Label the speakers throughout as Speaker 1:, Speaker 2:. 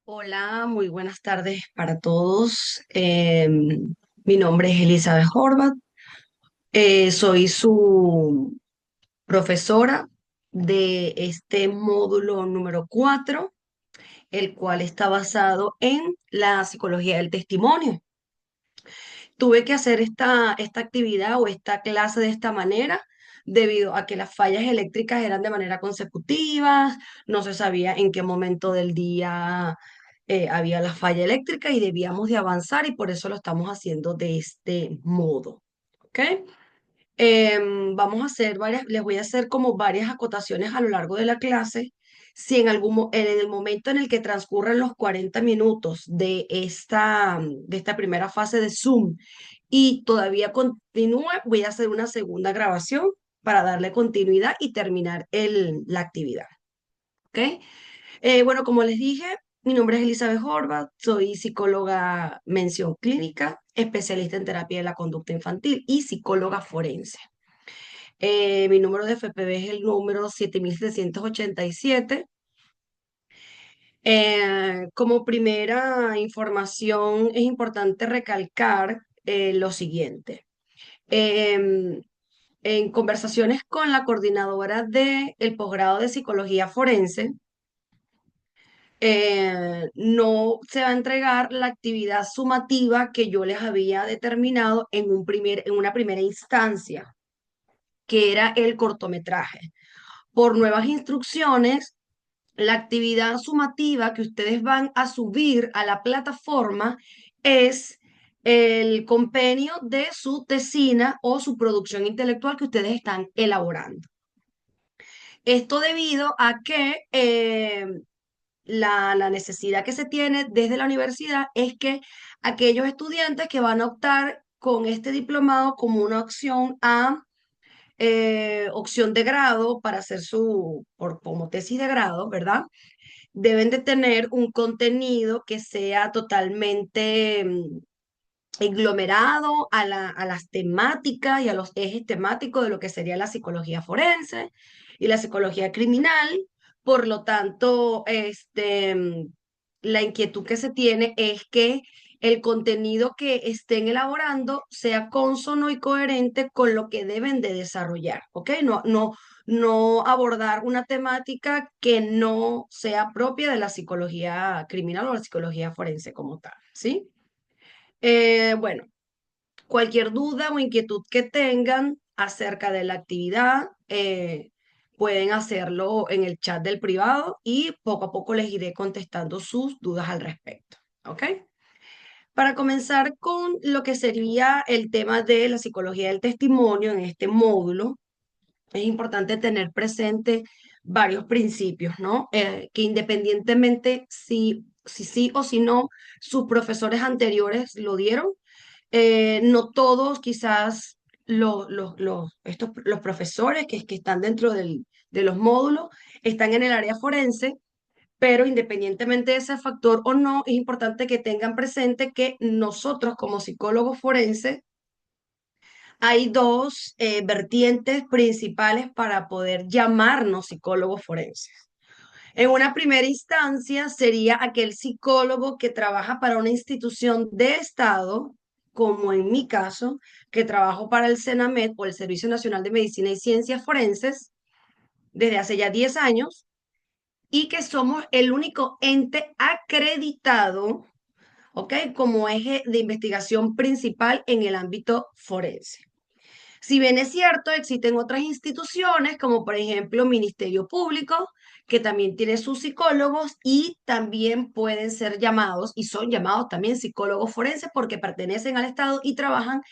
Speaker 1: Hola, muy buenas tardes para todos. Mi nombre es Elizabeth Horvath. Soy su profesora de este módulo número 4, el cual está basado en la psicología del testimonio. Tuve que hacer esta actividad o esta clase de esta manera debido a que las fallas eléctricas eran de manera consecutiva, no se sabía en qué momento del día había la falla eléctrica y debíamos de avanzar y por eso lo estamos haciendo de este modo. ¿Ok? Vamos a hacer les voy a hacer como varias acotaciones a lo largo de la clase. Si en el momento en el que transcurren los 40 minutos de esta primera fase de Zoom y todavía continúa, voy a hacer una segunda grabación para darle continuidad y terminar la actividad. ¿Ok? Bueno, como les dije, mi nombre es Elizabeth Horvath, soy psicóloga mención clínica, especialista en terapia de la conducta infantil y psicóloga forense. Mi número de FPV es el número 7787. Como primera información, es importante recalcar lo siguiente. Em, en conversaciones con la coordinadora del posgrado de psicología forense, no se va a entregar la actividad sumativa que yo les había determinado en una primera instancia, que era el cortometraje. Por nuevas instrucciones, la actividad sumativa que ustedes van a subir a la plataforma es el compendio de su tesina o su producción intelectual que ustedes están elaborando. Esto debido a que la necesidad que se tiene desde la universidad es que aquellos estudiantes que van a optar con este diplomado como una opción a opción de grado para hacer como tesis de grado, ¿verdad? Deben de tener un contenido que sea totalmente englomerado a las temáticas y a los ejes temáticos de lo que sería la psicología forense y la psicología criminal. Por lo tanto, la inquietud que se tiene es que el contenido que estén elaborando sea cónsono y coherente con lo que deben de desarrollar, ¿ok? No abordar una temática que no sea propia de la psicología criminal o la psicología forense como tal, ¿sí? Bueno, cualquier duda o inquietud que tengan acerca de la actividad, pueden hacerlo en el chat del privado y poco a poco les iré contestando sus dudas al respecto. ¿Ok? Para comenzar con lo que sería el tema de la psicología del testimonio en este módulo, es importante tener presente varios principios, ¿no? Que independientemente si sí o si no, sus profesores anteriores lo dieron, no todos quizás los profesores que están dentro de los módulos están en el área forense, pero independientemente de ese factor o no, es importante que tengan presente que nosotros como psicólogos forenses hay dos vertientes principales para poder llamarnos psicólogos forenses. En una primera instancia sería aquel psicólogo que trabaja para una institución de Estado, como en mi caso, que trabajo para el CENAMED o el Servicio Nacional de Medicina y Ciencias Forenses desde hace ya 10 años y que somos el único ente acreditado, ¿ok? Como eje de investigación principal en el ámbito forense. Si bien es cierto, existen otras instituciones, como por ejemplo Ministerio Público, que también tiene sus psicólogos y también pueden ser llamados, y son llamados también psicólogos forenses porque pertenecen al Estado y trabajan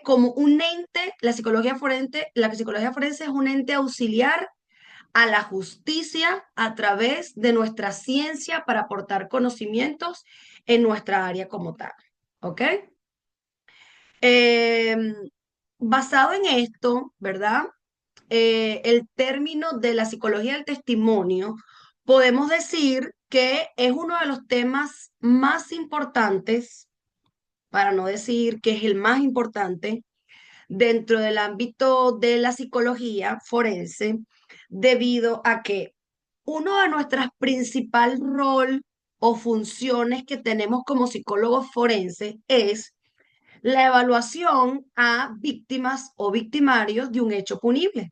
Speaker 1: como un ente, la psicología forense es un ente auxiliar a la justicia a través de nuestra ciencia para aportar conocimientos en nuestra área como tal. ¿Ok? Em, Basado en esto, ¿verdad? El término de la psicología del testimonio, podemos decir que es uno de los temas más importantes, para no decir que es el más importante, dentro del ámbito de la psicología forense, debido a que uno de nuestros principales roles o funciones que tenemos como psicólogos forenses es la evaluación a víctimas o victimarios de un hecho punible.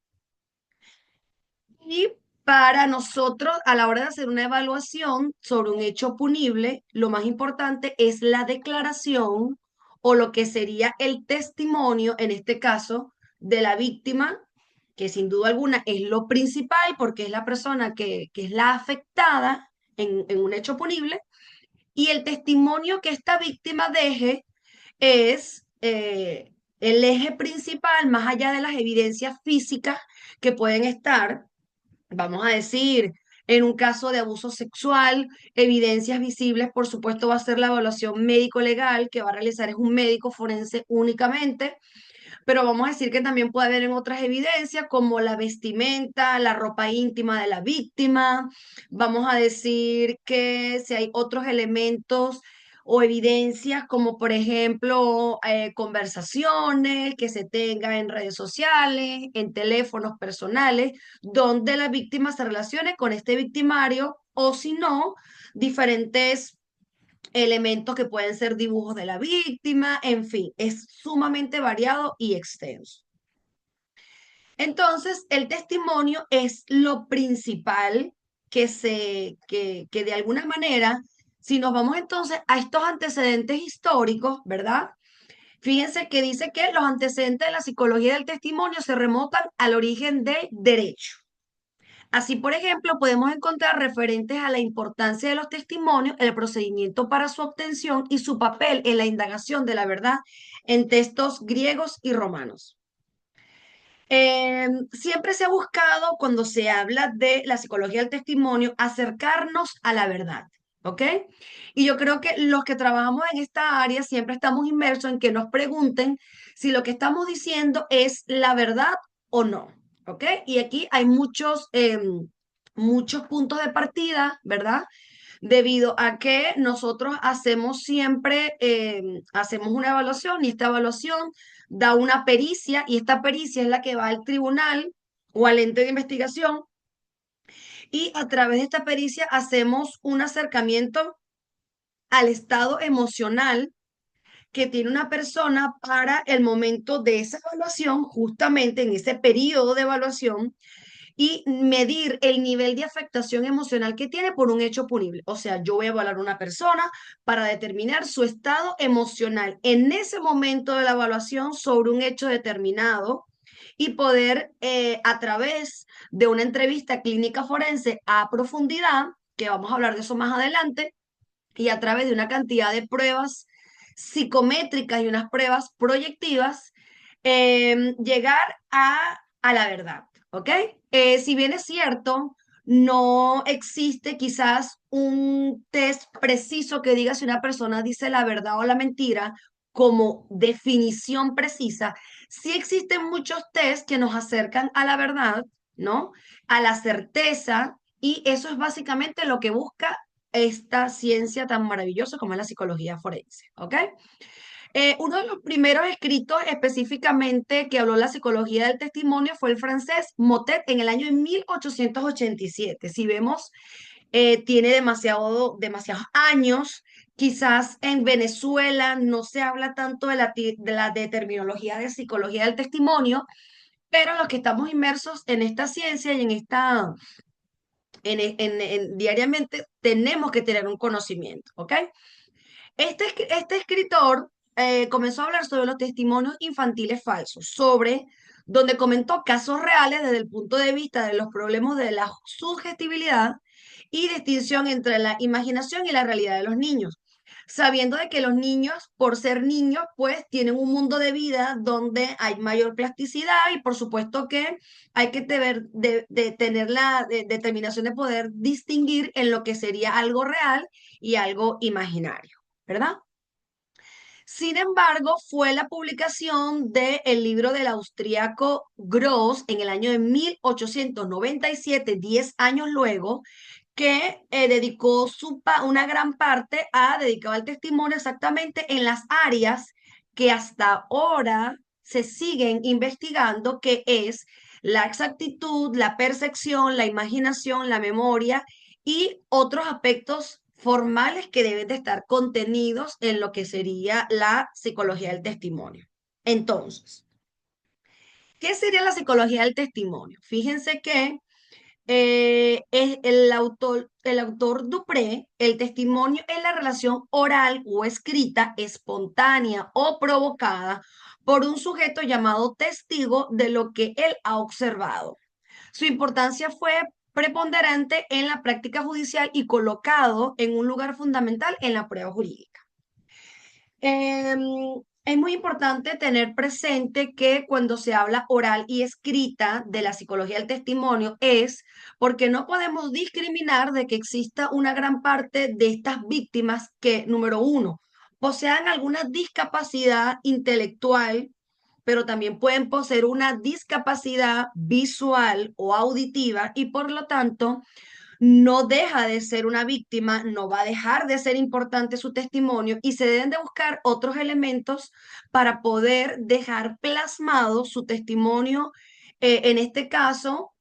Speaker 1: Y para nosotros, a la hora de hacer una evaluación sobre un hecho punible, lo más importante es la declaración o lo que sería el testimonio, en este caso, de la víctima, que sin duda alguna es lo principal porque es la persona que es la afectada en un hecho punible, y el testimonio que esta víctima deje es el eje principal, más allá de las evidencias físicas que pueden estar, vamos a decir, en un caso de abuso sexual, evidencias visibles, por supuesto, va a ser la evaluación médico-legal que va a realizar es un médico forense únicamente, pero vamos a decir que también puede haber en otras evidencias como la vestimenta, la ropa íntima de la víctima. Vamos a decir que si hay otros elementos o evidencias como por ejemplo conversaciones que se tengan en redes sociales, en teléfonos personales, donde la víctima se relacione con este victimario o si no, diferentes elementos que pueden ser dibujos de la víctima, en fin, es sumamente variado y extenso. Entonces, el testimonio es lo principal que de alguna manera, si nos vamos entonces a estos antecedentes históricos, ¿verdad? Fíjense que dice que los antecedentes de la psicología del testimonio se remontan al origen del derecho. Así, por ejemplo, podemos encontrar referentes a la importancia de los testimonios, el procedimiento para su obtención y su papel en la indagación de la verdad en textos griegos y romanos. Siempre se ha buscado, cuando se habla de la psicología del testimonio, acercarnos a la verdad, ¿ok? Y yo creo que los que trabajamos en esta área siempre estamos inmersos en que nos pregunten si lo que estamos diciendo es la verdad o no, ¿ok? Y aquí hay muchos puntos de partida, ¿verdad? Debido a que nosotros hacemos siempre, hacemos una evaluación y esta evaluación da una pericia y esta pericia es la que va al tribunal o al ente de investigación y a través de esta pericia hacemos un acercamiento al estado emocional que tiene una persona para el momento de esa evaluación, justamente en ese periodo de evaluación, y medir el nivel de afectación emocional que tiene por un hecho punible. O sea, yo voy a evaluar a una persona para determinar su estado emocional en ese momento de la evaluación sobre un hecho determinado y poder a través de una entrevista clínica forense a profundidad, que vamos a hablar de eso más adelante, y a través de una cantidad de pruebas psicométricas y unas pruebas proyectivas, llegar a la verdad, ¿ok? Si bien es cierto, no existe quizás un test preciso que diga si una persona dice la verdad o la mentira como definición precisa, sí existen muchos test que nos acercan a la verdad, ¿no? A la certeza, y eso es básicamente lo que busca esta ciencia tan maravillosa como es la psicología forense, ¿ok? Uno de los primeros escritos específicamente que habló la psicología del testimonio fue el francés Motet en el año de 1887. Si vemos, tiene demasiados años. Quizás en Venezuela no se habla tanto de terminología de psicología del testimonio, pero los que estamos inmersos en esta ciencia y en esta diariamente tenemos que tener un conocimiento, ¿ok? Este escritor comenzó a hablar sobre los testimonios infantiles falsos, donde comentó casos reales desde el punto de vista de los problemas de la sugestibilidad y distinción entre la imaginación y la realidad de los niños, sabiendo de que los niños, por ser niños, pues tienen un mundo de vida donde hay mayor plasticidad y por supuesto que hay que tener la determinación de poder distinguir en lo que sería algo real y algo imaginario, ¿verdad? Sin embargo, fue la publicación del libro del austríaco Gross en el año de 1897, 10 años luego, que dedicó una gran parte dedicado al testimonio exactamente en las áreas que hasta ahora se siguen investigando, que es la exactitud, la percepción, la imaginación, la memoria y otros aspectos formales que deben de estar contenidos en lo que sería la psicología del testimonio. Entonces, ¿qué sería la psicología del testimonio? Fíjense que es el autor Dupré, el testimonio es la relación oral o escrita, espontánea o provocada por un sujeto llamado testigo de lo que él ha observado. Su importancia fue preponderante en la práctica judicial y colocado en un lugar fundamental en la prueba jurídica. Em, es muy importante tener presente que cuando se habla oral y escrita de la psicología del testimonio es porque no podemos discriminar de que exista una gran parte de estas víctimas que, número uno, posean alguna discapacidad intelectual, pero también pueden poseer una discapacidad visual o auditiva y por lo tanto no deja de ser una víctima, no va a dejar de ser importante su testimonio y se deben de buscar otros elementos para poder dejar plasmado su testimonio, en este caso,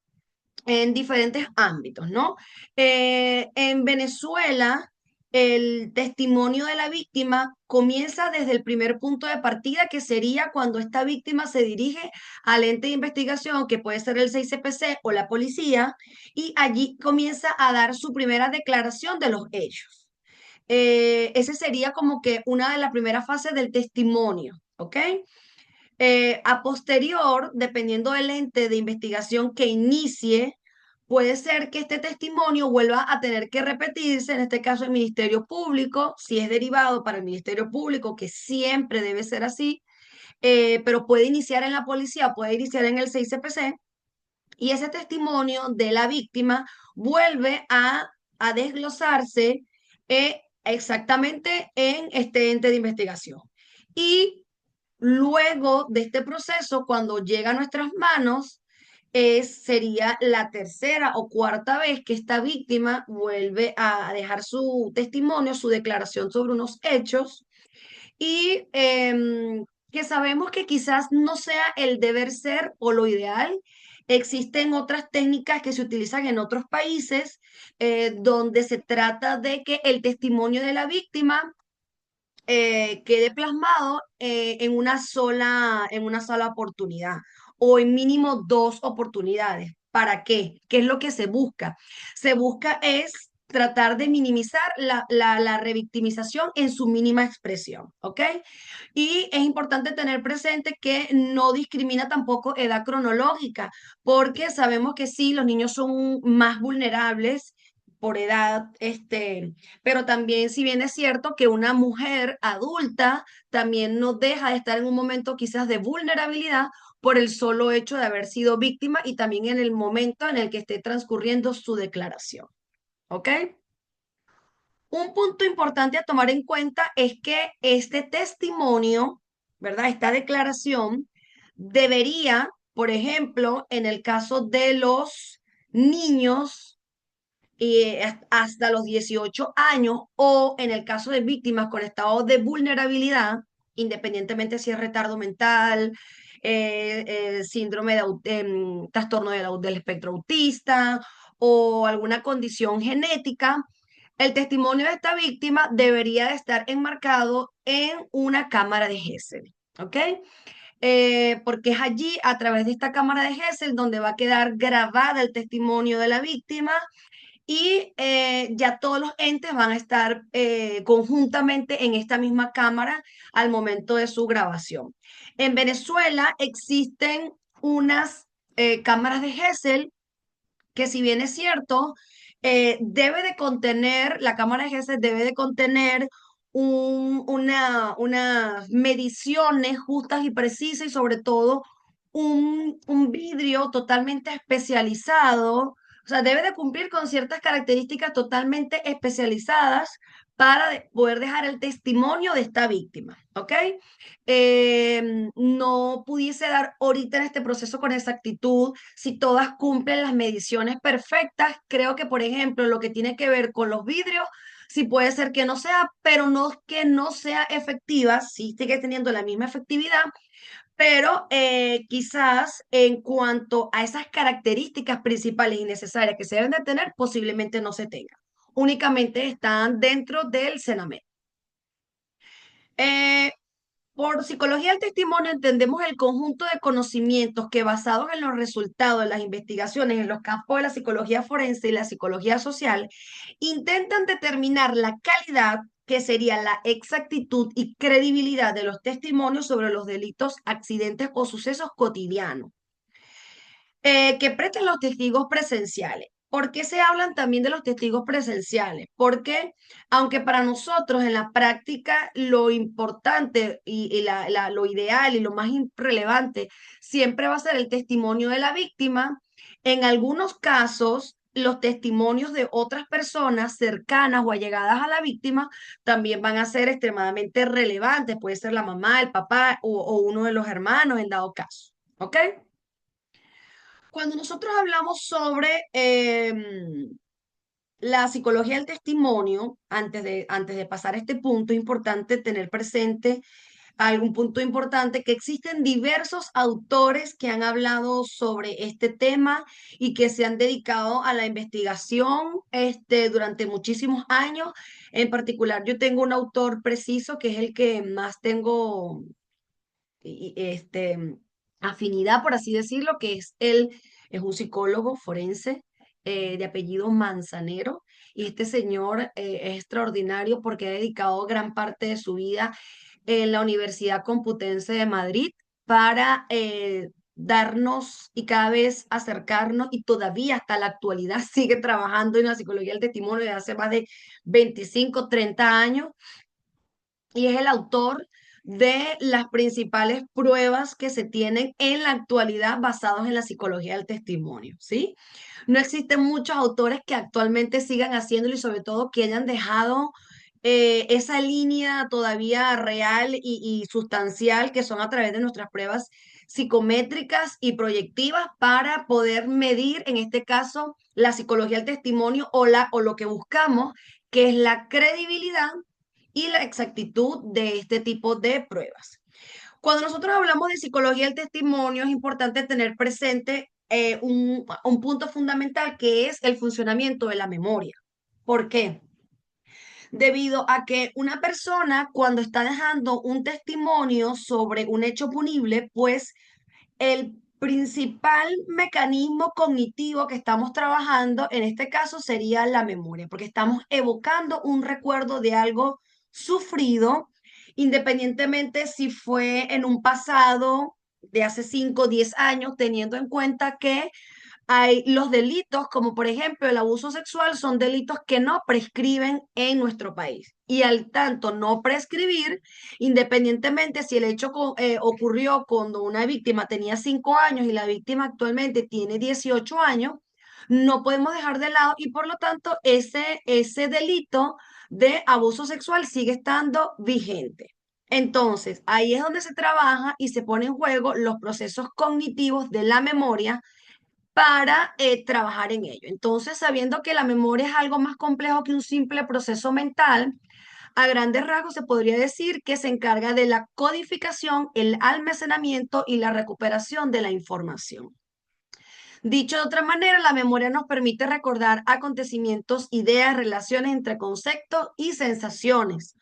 Speaker 1: en diferentes ámbitos, ¿no? En Venezuela, el testimonio de la víctima comienza desde el primer punto de partida, que sería cuando esta víctima se dirige al ente de investigación, que puede ser el 6CPC o la policía, y allí comienza a dar su primera declaración de los hechos. Ese sería como que una de las primeras fases del testimonio, ¿ok? A posterior, dependiendo del ente de investigación que inicie, puede ser que este testimonio vuelva a tener que repetirse, en este caso el Ministerio Público, si es derivado para el Ministerio Público, que siempre debe ser así, pero puede iniciar en la policía, puede iniciar en el 6CPC, y ese testimonio de la víctima vuelve a desglosarse exactamente en este ente de investigación. Y luego de este proceso, cuando llega a nuestras manos, sería la tercera o cuarta vez que esta víctima vuelve a dejar su testimonio, su declaración sobre unos hechos y que sabemos que quizás no sea el deber ser o lo ideal. Existen otras técnicas que se utilizan en otros países, donde se trata de que el testimonio de la víctima quede plasmado en una sola oportunidad o en mínimo dos oportunidades. ¿Para qué? ¿Qué es lo que se busca? Se busca es tratar de minimizar la revictimización en su mínima expresión, ¿ok? Y es importante tener presente que no discrimina tampoco edad cronológica, porque sabemos que sí, los niños son más vulnerables por edad, pero también si bien es cierto que una mujer adulta también no deja de estar en un momento quizás de vulnerabilidad por el solo hecho de haber sido víctima y también en el momento en el que esté transcurriendo su declaración. ¿Ok? Un punto importante a tomar en cuenta es que este testimonio, ¿verdad? Esta declaración debería, por ejemplo, en el caso de los niños, hasta los 18 años o en el caso de víctimas con estado de vulnerabilidad, independientemente si es retardo mental, síndrome de trastorno del espectro autista o alguna condición genética, el testimonio de esta víctima debería de estar enmarcado en una cámara de Gesell, ¿ok? Porque es allí, a través de esta cámara de Gesell, donde va a quedar grabada el testimonio de la víctima y ya todos los entes van a estar conjuntamente en esta misma cámara al momento de su grabación. En Venezuela existen unas cámaras de Gesell que, si bien es cierto, la cámara de Gesell debe de contener unas mediciones justas y precisas y sobre todo un vidrio totalmente especializado, o sea, debe de cumplir con ciertas características totalmente especializadas para poder dejar el testimonio de esta víctima, ¿ok? No pudiese dar ahorita en este proceso con exactitud si todas cumplen las mediciones perfectas. Creo que, por ejemplo, lo que tiene que ver con los vidrios, sí puede ser que no sea, pero no que no sea efectiva, sí sigue teniendo la misma efectividad, pero quizás en cuanto a esas características principales y necesarias que se deben de tener, posiblemente no se tenga. únicamente están dentro del CENAMET. Eh, por psicología del testimonio entendemos el conjunto de conocimientos que basados en los resultados de las investigaciones en los campos de la psicología forense y la psicología social, intentan determinar la calidad, que sería la exactitud y credibilidad de los testimonios sobre los delitos, accidentes o sucesos cotidianos que prestan los testigos presenciales. ¿Por qué se hablan también de los testigos presenciales? Porque aunque para nosotros en la práctica lo importante y lo ideal y lo más relevante siempre va a ser el testimonio de la víctima, en algunos casos los testimonios de otras personas cercanas o allegadas a la víctima también van a ser extremadamente relevantes. Puede ser la mamá, el papá o uno de los hermanos en dado caso. ¿Ok? Cuando nosotros hablamos sobre la psicología del testimonio, antes de pasar a este punto, es importante tener presente algún punto importante, que existen diversos autores que han hablado sobre este tema y que se han dedicado a la investigación durante muchísimos años. En particular, yo tengo un autor preciso que es el que más tengo afinidad, por así decirlo, que es él, es un psicólogo forense de apellido Manzanero, y este señor es extraordinario porque ha dedicado gran parte de su vida en la Universidad Complutense de Madrid para darnos y cada vez acercarnos, y todavía hasta la actualidad sigue trabajando en la psicología del testimonio desde hace más de 25 30 años, y es el autor de las principales pruebas que se tienen en la actualidad basados en la psicología del testimonio, ¿sí? No existen muchos autores que actualmente sigan haciéndolo y sobre todo que hayan dejado esa línea todavía real y sustancial que son a través de nuestras pruebas psicométricas y proyectivas para poder medir, en este caso, la psicología del testimonio o lo que buscamos, que es la credibilidad y la exactitud de este tipo de pruebas. Cuando nosotros hablamos de psicología del testimonio, es importante tener presente un punto fundamental que es el funcionamiento de la memoria. ¿Por qué? Debido a que una persona cuando está dejando un testimonio sobre un hecho punible, pues el principal mecanismo cognitivo que estamos trabajando en este caso sería la memoria, porque estamos evocando un recuerdo de algo sufrido, independientemente si fue en un pasado de hace 5 o 10 años, teniendo en cuenta que hay los delitos, como por ejemplo el abuso sexual, son delitos que no prescriben en nuestro país. Y al tanto no prescribir, independientemente si el hecho ocurrió cuando una víctima tenía 5 años y la víctima actualmente tiene 18 años, no podemos dejar de lado y por lo tanto ese delito de abuso sexual sigue estando vigente. Entonces, ahí es donde se trabaja y se pone en juego los procesos cognitivos de la memoria para trabajar en ello. Entonces, sabiendo que la memoria es algo más complejo que un simple proceso mental, a grandes rasgos se podría decir que se encarga de la codificación, el almacenamiento y la recuperación de la información. Dicho de otra manera, la memoria nos permite recordar acontecimientos, ideas, relaciones entre conceptos y sensaciones.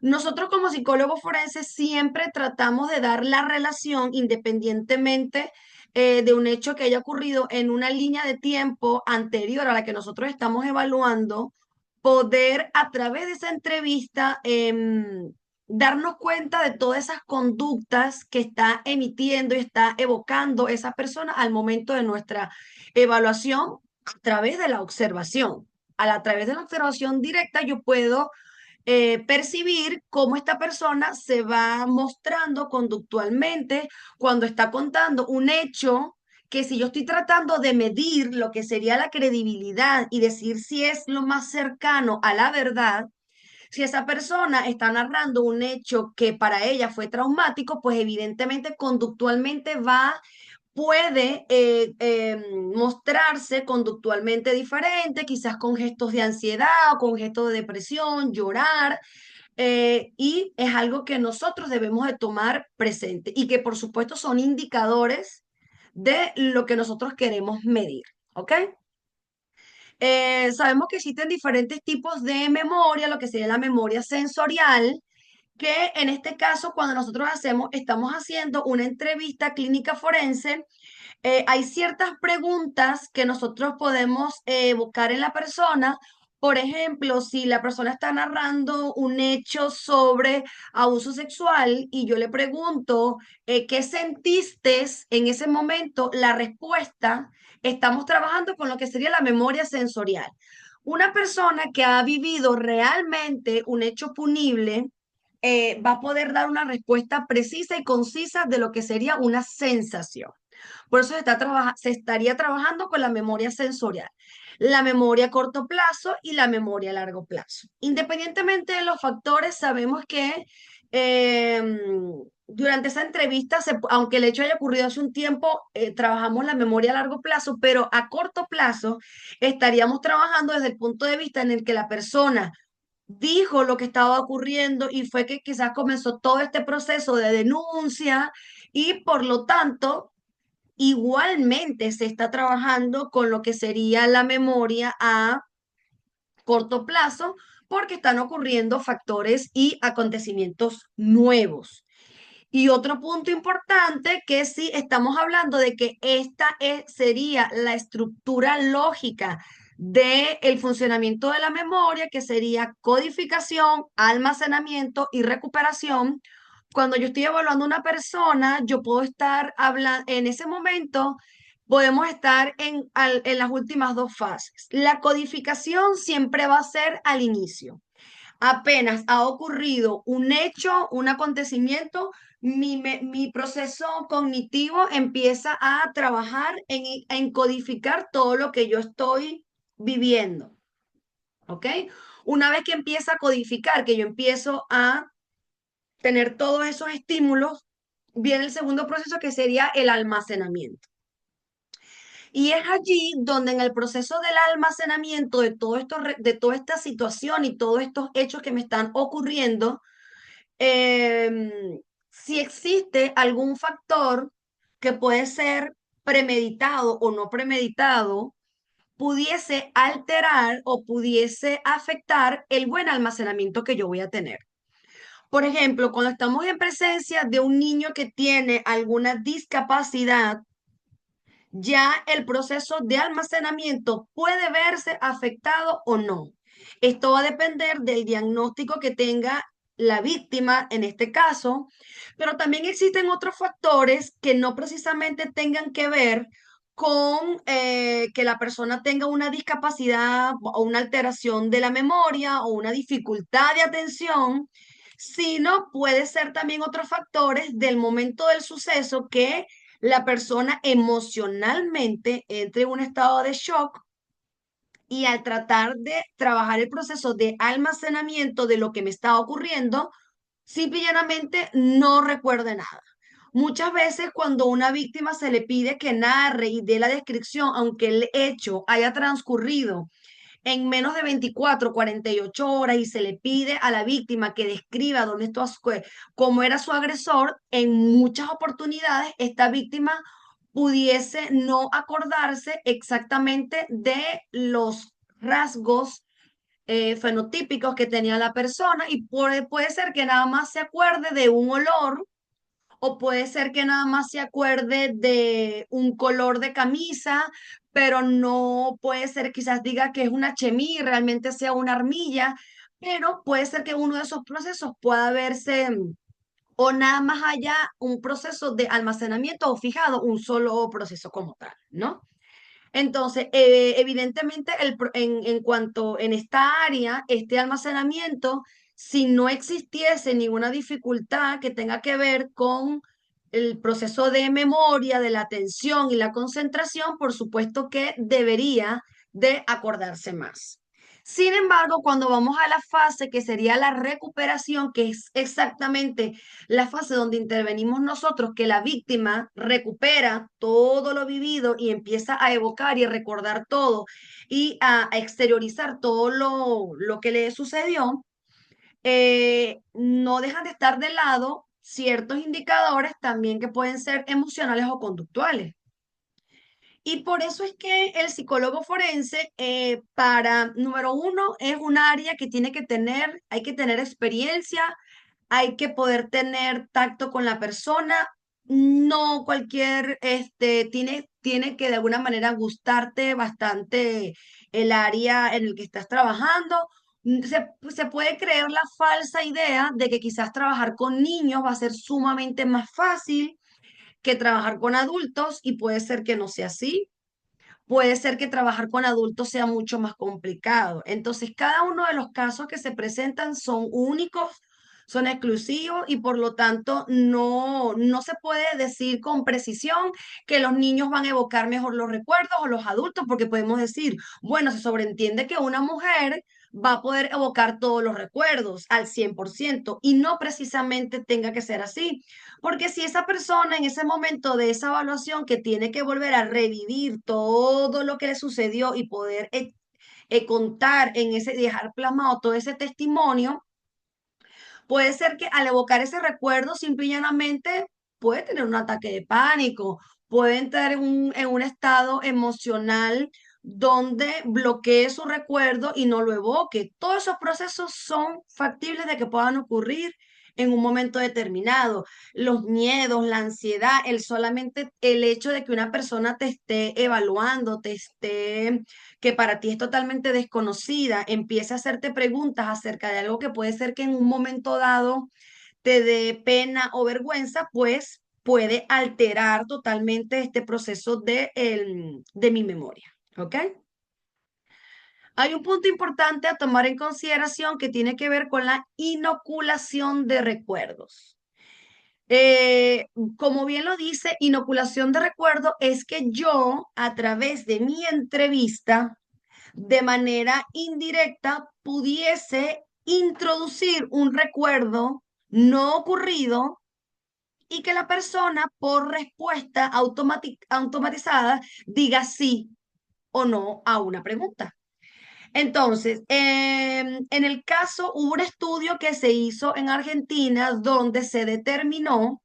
Speaker 1: Nosotros como psicólogos forenses siempre tratamos de dar la relación independientemente de un hecho que haya ocurrido en una línea de tiempo anterior a la que nosotros estamos evaluando, poder a través de esa entrevista darnos cuenta de todas esas conductas que está emitiendo y está evocando esa persona al momento de nuestra evaluación a través de la observación. A través de la observación directa yo puedo percibir cómo esta persona se va mostrando conductualmente cuando está contando un hecho que si yo estoy tratando de medir lo que sería la credibilidad y decir si es lo más cercano a la verdad, si esa persona está narrando un hecho que para ella fue traumático, pues evidentemente conductualmente puede mostrarse conductualmente diferente, quizás con gestos de ansiedad o con gestos de depresión, llorar, y es algo que nosotros debemos de tomar presente y que por supuesto son indicadores de lo que nosotros queremos medir, ¿ok? Sabemos que existen diferentes tipos de memoria, lo que sería la memoria sensorial, que en este caso, cuando nosotros estamos haciendo una entrevista clínica forense, hay ciertas preguntas que nosotros podemos buscar en la persona. Por ejemplo, si la persona está narrando un hecho sobre abuso sexual y yo le pregunto, ¿qué sentiste en ese momento? La respuesta, estamos trabajando con lo que sería la memoria sensorial. Una persona que ha vivido realmente un hecho punible, va a poder dar una respuesta precisa y concisa de lo que sería una sensación. Por eso se estaría trabajando con la memoria sensorial, la memoria a corto plazo y la memoria a largo plazo. Independientemente de los factores, sabemos que durante esa entrevista, aunque el hecho haya ocurrido hace un tiempo, trabajamos la memoria a largo plazo, pero a corto plazo estaríamos trabajando desde el punto de vista en el que la persona dijo lo que estaba ocurriendo y fue que quizás comenzó todo este proceso de denuncia y por lo tanto igualmente se está trabajando con lo que sería la memoria a corto plazo porque están ocurriendo factores y acontecimientos nuevos. Y otro punto importante que sí estamos hablando de que sería la estructura lógica del funcionamiento de la memoria, que sería codificación, almacenamiento y recuperación. Cuando yo estoy evaluando a una persona, yo puedo estar hablando, en ese momento podemos estar en las últimas dos fases. La codificación siempre va a ser al inicio. Apenas ha ocurrido un hecho, un acontecimiento, mi proceso cognitivo empieza a trabajar en codificar todo lo que yo estoy viviendo, ¿ok? Una vez que empieza a codificar, que yo empiezo a tener todos esos estímulos, viene el segundo proceso que sería el almacenamiento. Y es allí donde en el proceso del almacenamiento de todo esto, de toda esta situación y todos estos hechos que me están ocurriendo, si existe algún factor que puede ser premeditado o no premeditado, pudiese alterar o pudiese afectar el buen almacenamiento que yo voy a tener. Por ejemplo, cuando estamos en presencia de un niño que tiene alguna discapacidad, ya el proceso de almacenamiento puede verse afectado o no. Esto va a depender del diagnóstico que tenga la víctima en este caso, pero también existen otros factores que no precisamente tengan que ver con que la persona tenga una discapacidad o una alteración de la memoria o una dificultad de atención, sino puede ser también otros factores del momento del suceso que la persona emocionalmente entre en un estado de shock y al tratar de trabajar el proceso de almacenamiento de lo que me está ocurriendo, simple y llanamente no recuerde nada. Muchas veces cuando a una víctima se le pide que narre y dé la descripción, aunque el hecho haya transcurrido en menos de 24, 48 horas y se le pide a la víctima que describa cómo era su agresor, en muchas oportunidades esta víctima pudiese no acordarse exactamente de los rasgos fenotípicos que tenía la persona y puede ser que nada más se acuerde de un olor o puede ser que nada más se acuerde de un color de camisa, pero no puede ser, quizás diga que es una chemise y realmente sea una armilla, pero puede ser que uno de esos procesos pueda verse o nada más haya un proceso de almacenamiento o fijado un solo proceso como tal, ¿no? Entonces, evidentemente, en cuanto en esta área, este almacenamiento, si no existiese ninguna dificultad que tenga que ver con el proceso de memoria, de la atención y la concentración, por supuesto que debería de acordarse más. Sin embargo, cuando vamos a la fase que sería la recuperación, que es exactamente la fase donde intervenimos nosotros, que la víctima recupera todo lo vivido y empieza a evocar y recordar todo y a exteriorizar todo lo que le sucedió, no dejan de estar de lado ciertos indicadores también que pueden ser emocionales o conductuales. Y por eso es que el psicólogo forense, número uno, es un área que tiene que tener, hay que tener experiencia, hay que poder tener tacto con la persona. No cualquier, tiene que de alguna manera gustarte bastante el área en el que estás trabajando. Se puede creer la falsa idea de que quizás trabajar con niños va a ser sumamente más fácil que trabajar con adultos y puede ser que no sea así. Puede ser que trabajar con adultos sea mucho más complicado. Entonces, cada uno de los casos que se presentan son únicos, son exclusivos y por lo tanto no se puede decir con precisión que los niños van a evocar mejor los recuerdos o los adultos, porque podemos decir, bueno, se sobreentiende que una mujer va a poder evocar todos los recuerdos al 100% y no precisamente tenga que ser así. Porque si esa persona en ese momento de esa evaluación que tiene que volver a revivir todo lo que le sucedió y poder contar en ese, dejar plasmado todo ese testimonio, puede ser que al evocar ese recuerdo, simple y llanamente, puede tener un ataque de pánico, puede entrar en un estado emocional donde bloquee su recuerdo y no lo evoque. Todos esos procesos son factibles de que puedan ocurrir en un momento determinado. Los miedos, la ansiedad, solamente el hecho de que una persona te esté evaluando, que para ti es totalmente desconocida, empiece a hacerte preguntas acerca de algo que puede ser que en un momento dado te dé pena o vergüenza, pues puede alterar totalmente este proceso de mi memoria. ¿Ok? Hay un punto importante a tomar en consideración que tiene que ver con la inoculación de recuerdos. Eh, Como bien lo dice, inoculación de recuerdo es que yo, a través de mi entrevista, de manera indirecta pudiese introducir un recuerdo no ocurrido y que la persona por respuesta automatizada diga sí o no a una pregunta. Entonces, en el caso, hubo un estudio que se hizo en Argentina donde se determinó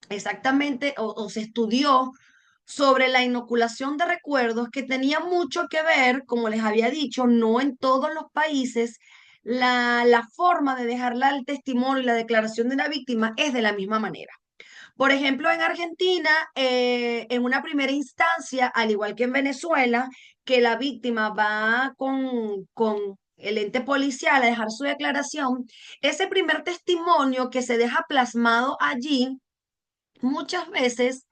Speaker 1: exactamente o se estudió sobre la inoculación de recuerdos que tenía mucho que ver, como les había dicho, no en todos los países la forma de dejarla el testimonio y la declaración de la víctima es de la misma manera. Por ejemplo, en Argentina, en una primera instancia, al igual que en Venezuela, que la víctima va con el ente policial a dejar su declaración, ese primer testimonio que se deja plasmado allí muchas veces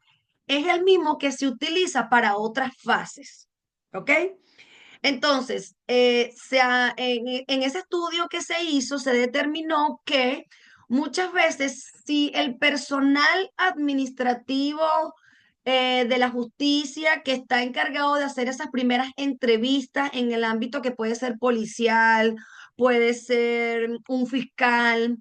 Speaker 1: es el mismo que se utiliza para otras fases. ¿Ok? Entonces, en ese estudio que se hizo, se determinó que muchas veces si el personal administrativo de la justicia que está encargado de hacer esas primeras entrevistas en el ámbito que puede ser policial, puede ser un fiscal,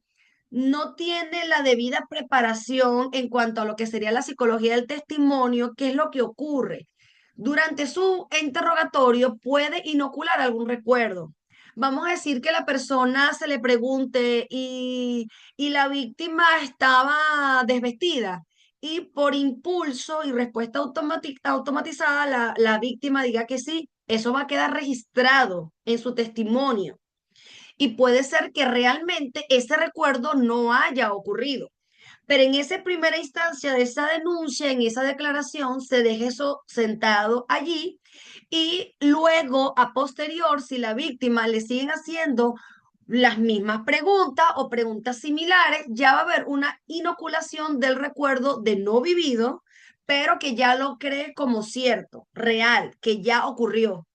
Speaker 1: no tiene la debida preparación en cuanto a lo que sería la psicología del testimonio, ¿qué es lo que ocurre? Durante su interrogatorio puede inocular algún recuerdo. Vamos a decir que la persona se le pregunte y la víctima estaba desvestida y por impulso y respuesta automatizada la víctima diga que sí, eso va a quedar registrado en su testimonio y puede ser que realmente ese recuerdo no haya ocurrido. Pero en esa primera instancia de esa denuncia, en esa declaración, se deja eso sentado allí y luego, a posterior, si la víctima le siguen haciendo las mismas preguntas o preguntas similares, ya va a haber una inoculación del recuerdo de no vivido, pero que ya lo cree como cierto, real, que ya ocurrió.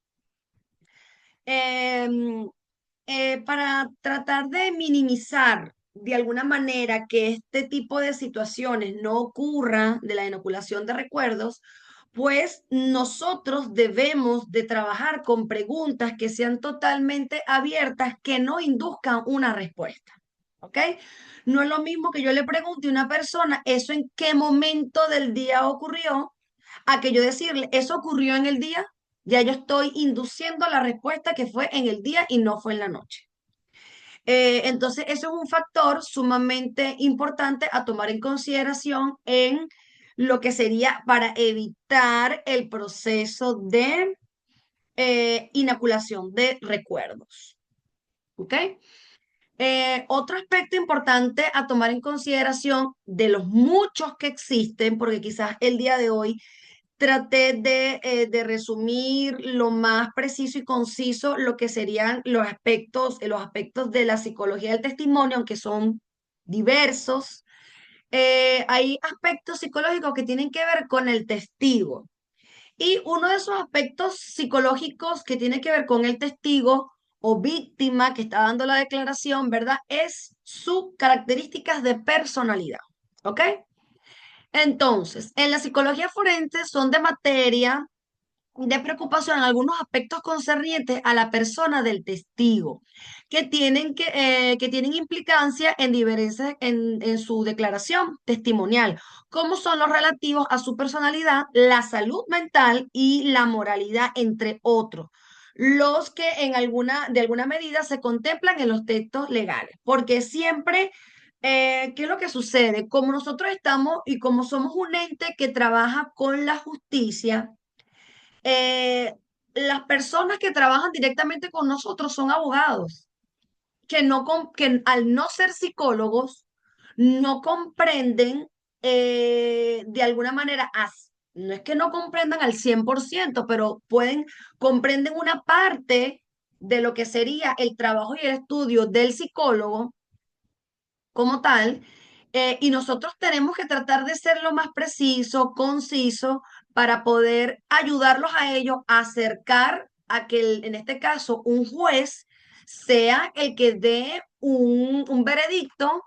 Speaker 1: Em, para tratar de minimizar de alguna manera que este tipo de situaciones no ocurra de la inoculación de recuerdos, pues nosotros debemos de trabajar con preguntas que sean totalmente abiertas, que no induzcan una respuesta. ¿Ok? No es lo mismo que yo le pregunte a una persona, ¿eso en qué momento del día ocurrió? A que yo decirle, ¿eso ocurrió en el día? Ya yo estoy induciendo la respuesta que fue en el día y no fue en la noche. Entonces, eso es un factor sumamente importante a tomar en consideración en lo que sería para evitar el proceso de inoculación de recuerdos. ¿Ok? Otro aspecto importante a tomar en consideración de los muchos que existen, porque quizás el día de hoy traté de resumir lo más preciso y conciso lo que serían los aspectos de la psicología del testimonio, aunque son diversos. Hay aspectos psicológicos que tienen que ver con el testigo. Y uno de esos aspectos psicológicos que tiene que ver con el testigo o víctima que está dando la declaración, ¿verdad? Es sus características de personalidad. ¿Ok? Entonces, en la psicología forense son de materia de preocupación en algunos aspectos concernientes a la persona del testigo, que tienen implicancia en en su declaración testimonial, como son los relativos a su personalidad, la salud mental y la moralidad, entre otros, los que de alguna medida se contemplan en los textos legales, porque siempre ¿qué es lo que sucede? Como nosotros estamos y como somos un ente que trabaja con la justicia, eh, las personas que trabajan directamente con nosotros son abogados, que al no ser psicólogos, no comprenden de alguna manera, no es que no comprendan al 100%, pero comprenden una parte de lo que sería el trabajo y el estudio del psicólogo como tal, y nosotros tenemos que tratar de ser lo más preciso, conciso, para poder ayudarlos a ellos a acercar a que, en este caso, un juez sea el que dé un veredicto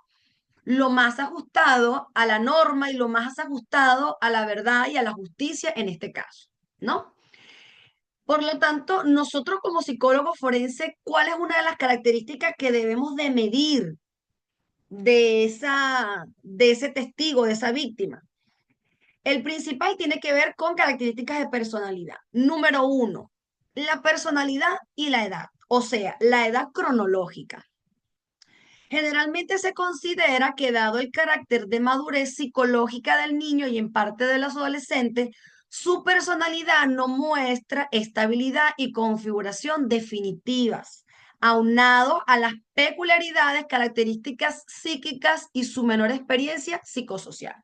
Speaker 1: lo más ajustado a la norma y lo más ajustado a la verdad y a la justicia en este caso, ¿no? Por lo tanto, nosotros como psicólogos forenses, ¿cuál es una de las características que debemos de medir de ese testigo, de esa víctima? El principal tiene que ver con características de personalidad. Número uno, la personalidad y la edad, o sea, la edad cronológica. Generalmente se considera que dado el carácter de madurez psicológica del niño y en parte de los adolescentes, su personalidad no muestra estabilidad y configuración definitivas, aunado a las peculiaridades, características psíquicas y su menor experiencia psicosocial.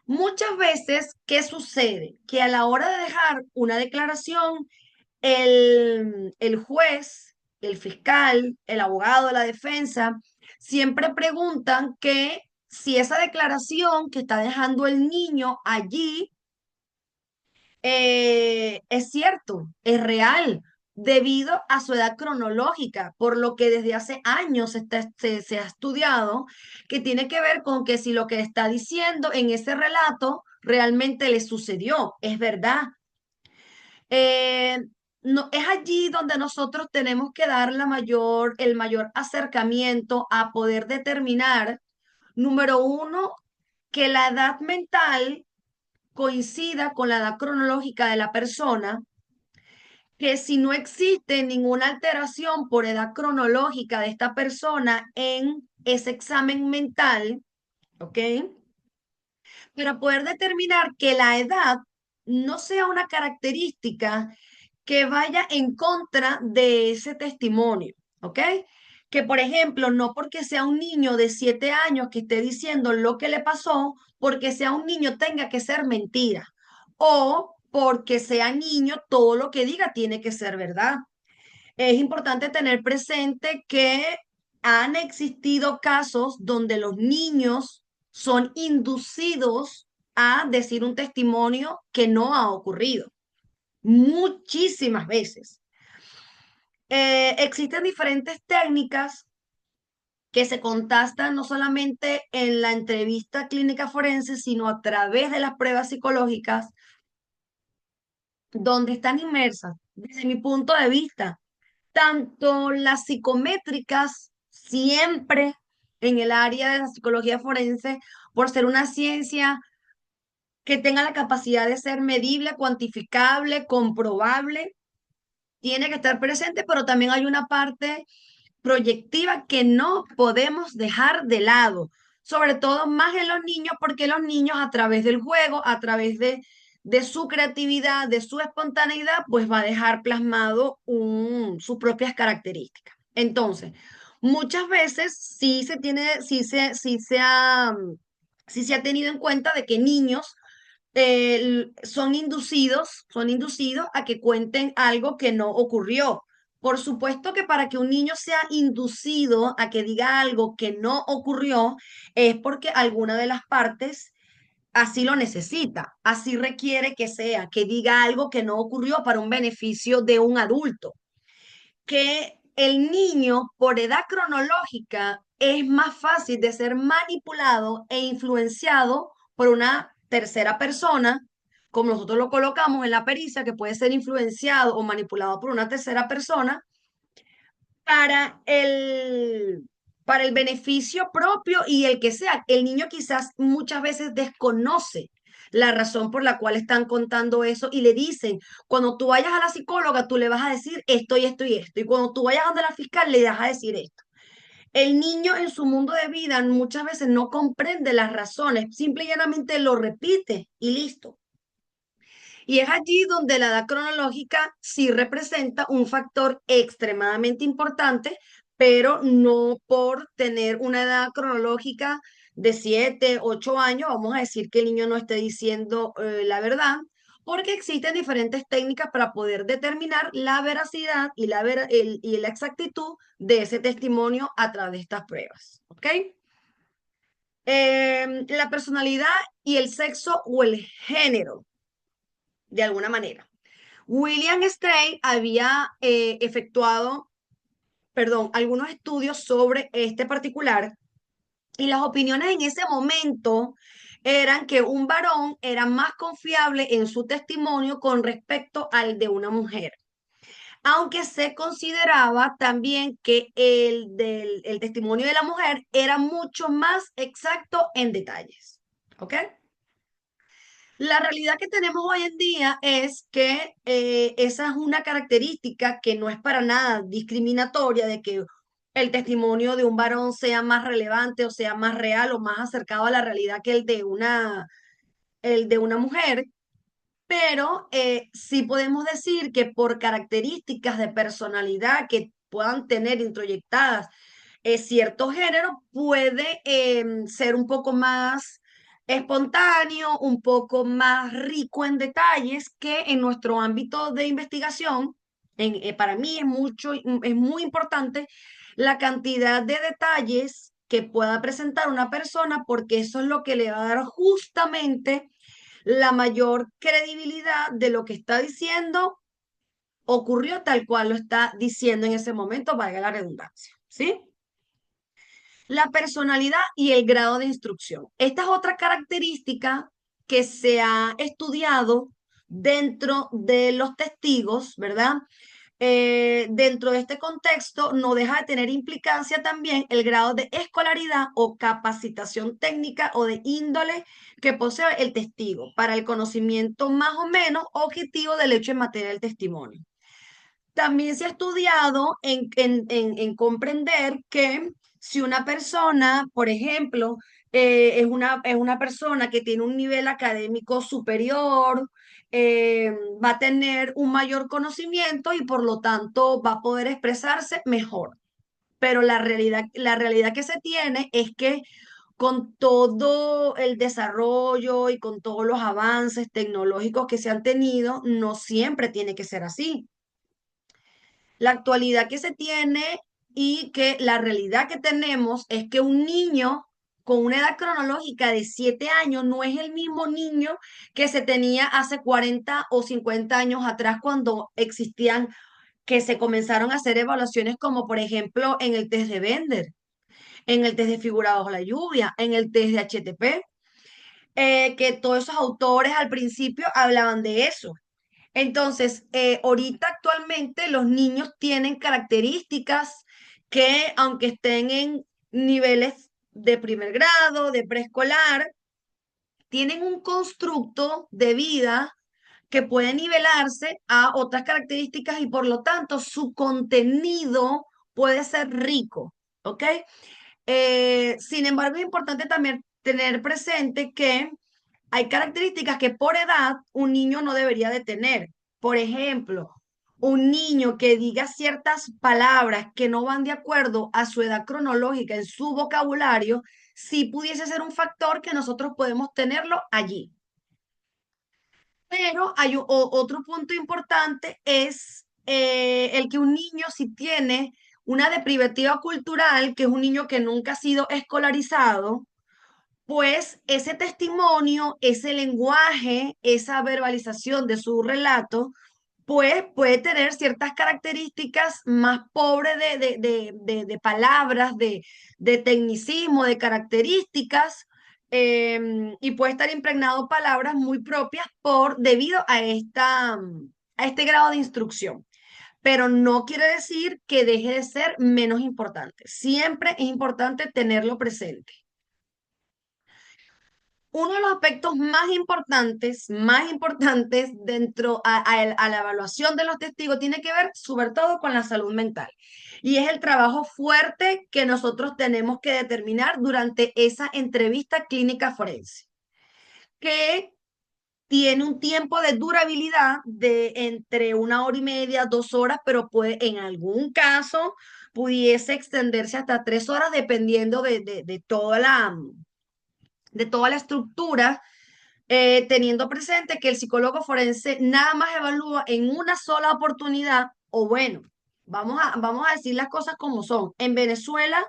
Speaker 1: Muchas veces, ¿qué sucede? Que a la hora de dejar una declaración, el juez, el fiscal, el abogado de la defensa, siempre preguntan que si esa declaración que está dejando el niño allí es cierto, es real, debido a su edad cronológica, por lo que desde hace años se ha estudiado que tiene que ver con que si lo que está diciendo en ese relato realmente le sucedió, es verdad. Eh, no, es allí donde nosotros tenemos que dar el mayor acercamiento a poder determinar, número uno, que la edad mental coincida con la edad cronológica de la persona, que si no existe ninguna alteración por edad cronológica de esta persona en ese examen mental, ¿ok? Para poder determinar que la edad no sea una característica que vaya en contra de ese testimonio, ¿ok? Que por ejemplo, no porque sea un niño de 7 años que esté diciendo lo que le pasó, porque sea un niño tenga que ser mentira, o porque sea niño, todo lo que diga tiene que ser verdad. Es importante tener presente que han existido casos donde los niños son inducidos a decir un testimonio que no ha ocurrido muchísimas veces. Existen diferentes técnicas que se contrastan no solamente en la entrevista clínica forense, sino a través de las pruebas psicológicas, donde están inmersas, desde mi punto de vista, tanto las psicométricas, siempre en el área de la psicología forense, por ser una ciencia que tenga la capacidad de ser medible, cuantificable, comprobable, tiene que estar presente, pero también hay una parte proyectiva que no podemos dejar de lado. sobre todo más en los niños, porque los niños a través del juego, a través de su creatividad, de su espontaneidad, pues va a dejar plasmado sus propias características. Entonces, muchas veces sí se ha tenido en cuenta de que niños son inducidos a que cuenten algo que no ocurrió. Por supuesto que para que un niño sea inducido a que diga algo que no ocurrió, es porque alguna de las partes así lo necesita, así requiere que sea, que diga algo que no ocurrió para un beneficio de un adulto. Que el niño, por edad cronológica, es más fácil de ser manipulado e influenciado por una tercera persona, como nosotros lo colocamos en la pericia, que puede ser influenciado o manipulado por una tercera persona para para el beneficio propio y el que sea. El niño quizás muchas veces desconoce la razón por la cual están contando eso y le dicen, cuando tú vayas a la psicóloga, tú le vas a decir esto y esto y esto, y cuando tú vayas a la fiscal, le vas a decir esto. El niño en su mundo de vida muchas veces no comprende las razones, simple y llanamente lo repite y listo. Y es allí donde la edad cronológica sí representa un factor extremadamente importante, pero no por tener una edad cronológica de 7, 8 años, vamos a decir que el niño no esté diciendo la verdad, porque existen diferentes técnicas para poder determinar la veracidad y y la exactitud de ese testimonio a través de estas pruebas. ¿Ok? La personalidad y el sexo o el género, de alguna manera. William Stray había efectuado, perdón, algunos estudios sobre este particular y las opiniones en ese momento eran que un varón era más confiable en su testimonio con respecto al de una mujer, aunque se consideraba también que el testimonio de la mujer era mucho más exacto en detalles. ¿Ok? La realidad que tenemos hoy en día es que esa es una característica que no es para nada discriminatoria de que el testimonio de un varón sea más relevante o sea más real o más acercado a la realidad que el de una mujer, pero sí podemos decir que por características de personalidad que puedan tener introyectadas cierto género, puede ser un poco más espontáneo, un poco más rico en detalles que en nuestro ámbito de investigación. Para mí es muy importante la cantidad de detalles que pueda presentar una persona porque eso es lo que le va a dar justamente la mayor credibilidad de lo que está diciendo ocurrió tal cual lo está diciendo en ese momento, valga la redundancia, ¿sí? La personalidad y el grado de instrucción. Esta es otra característica que se ha estudiado dentro de los testigos, ¿verdad? Dentro de este contexto, no deja de tener implicancia también el grado de escolaridad o capacitación técnica o de índole que posee el testigo para el conocimiento más o menos objetivo del hecho en materia del testimonio. También se ha estudiado en comprender que si una persona, por ejemplo, es una persona que tiene un nivel académico superior, eh, va a tener un mayor conocimiento y por lo tanto va a poder expresarse mejor. Pero la realidad que se tiene es que con todo el desarrollo y con todos los avances tecnológicos que se han tenido, no siempre tiene que ser así. La actualidad que se tiene y que la realidad que tenemos es que un niño con una edad cronológica de 7 años no es el mismo niño que se tenía hace 40 o 50 años atrás cuando existían, que se comenzaron a hacer evaluaciones como por ejemplo en el test de Bender, en el test de figura bajo la lluvia, en el test de HTP, que todos esos autores al principio hablaban de eso. Entonces, ahorita actualmente los niños tienen características que, aunque estén en niveles de primer grado, de preescolar, tienen un constructo de vida que puede nivelarse a otras características y por lo tanto su contenido puede ser rico, ¿ok? Sin embargo, es importante también tener presente que hay características que por edad un niño no debería de tener. Por ejemplo, un niño que diga ciertas palabras que no van de acuerdo a su edad cronológica en su vocabulario, sí pudiese ser un factor que nosotros podemos tenerlo allí. Pero hay otro punto importante es el que un niño si tiene una deprivativa cultural, que es un niño que nunca ha sido escolarizado, pues ese testimonio, ese lenguaje, esa verbalización de su relato, pues puede tener ciertas características más pobres de palabras, de tecnicismo, de características, y puede estar impregnado de palabras muy propias debido a este grado de instrucción. Pero no quiere decir que deje de ser menos importante. Siempre es importante tenerlo presente. Uno de los aspectos más importantes dentro a la evaluación de los testigos tiene que ver sobre todo con la salud mental. Y es el trabajo fuerte que nosotros tenemos que determinar durante esa entrevista clínica forense, que tiene un tiempo de durabilidad de entre 1 hora y media, 2 horas, pero puede, en algún caso pudiese extenderse hasta 3 horas dependiendo de toda la estructura, teniendo presente que el psicólogo forense nada más evalúa en una sola oportunidad, o bueno, vamos a decir las cosas como son. En Venezuela,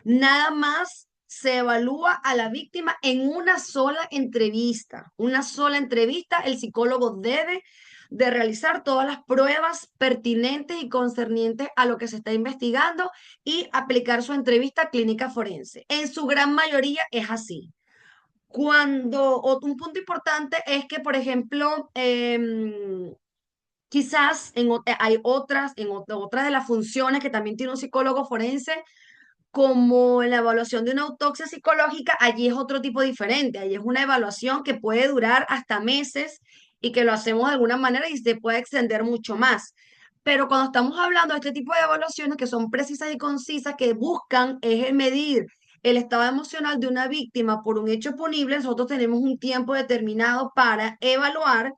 Speaker 1: nada más se evalúa a la víctima en una sola entrevista. Una sola entrevista, el psicólogo debe de realizar todas las pruebas pertinentes y concernientes a lo que se está investigando y aplicar su entrevista clínica forense. En su gran mayoría es así. Un punto importante es que, por ejemplo, quizás hay otras de las funciones que también tiene un psicólogo forense, como en la evaluación de una autopsia psicológica, allí es otro tipo diferente, allí es una evaluación que puede durar hasta meses y que lo hacemos de alguna manera y se puede extender mucho más. Pero cuando estamos hablando de este tipo de evaluaciones que son precisas y concisas, que buscan es el medir el estado emocional de una víctima por un hecho punible, nosotros tenemos un tiempo determinado para evaluar,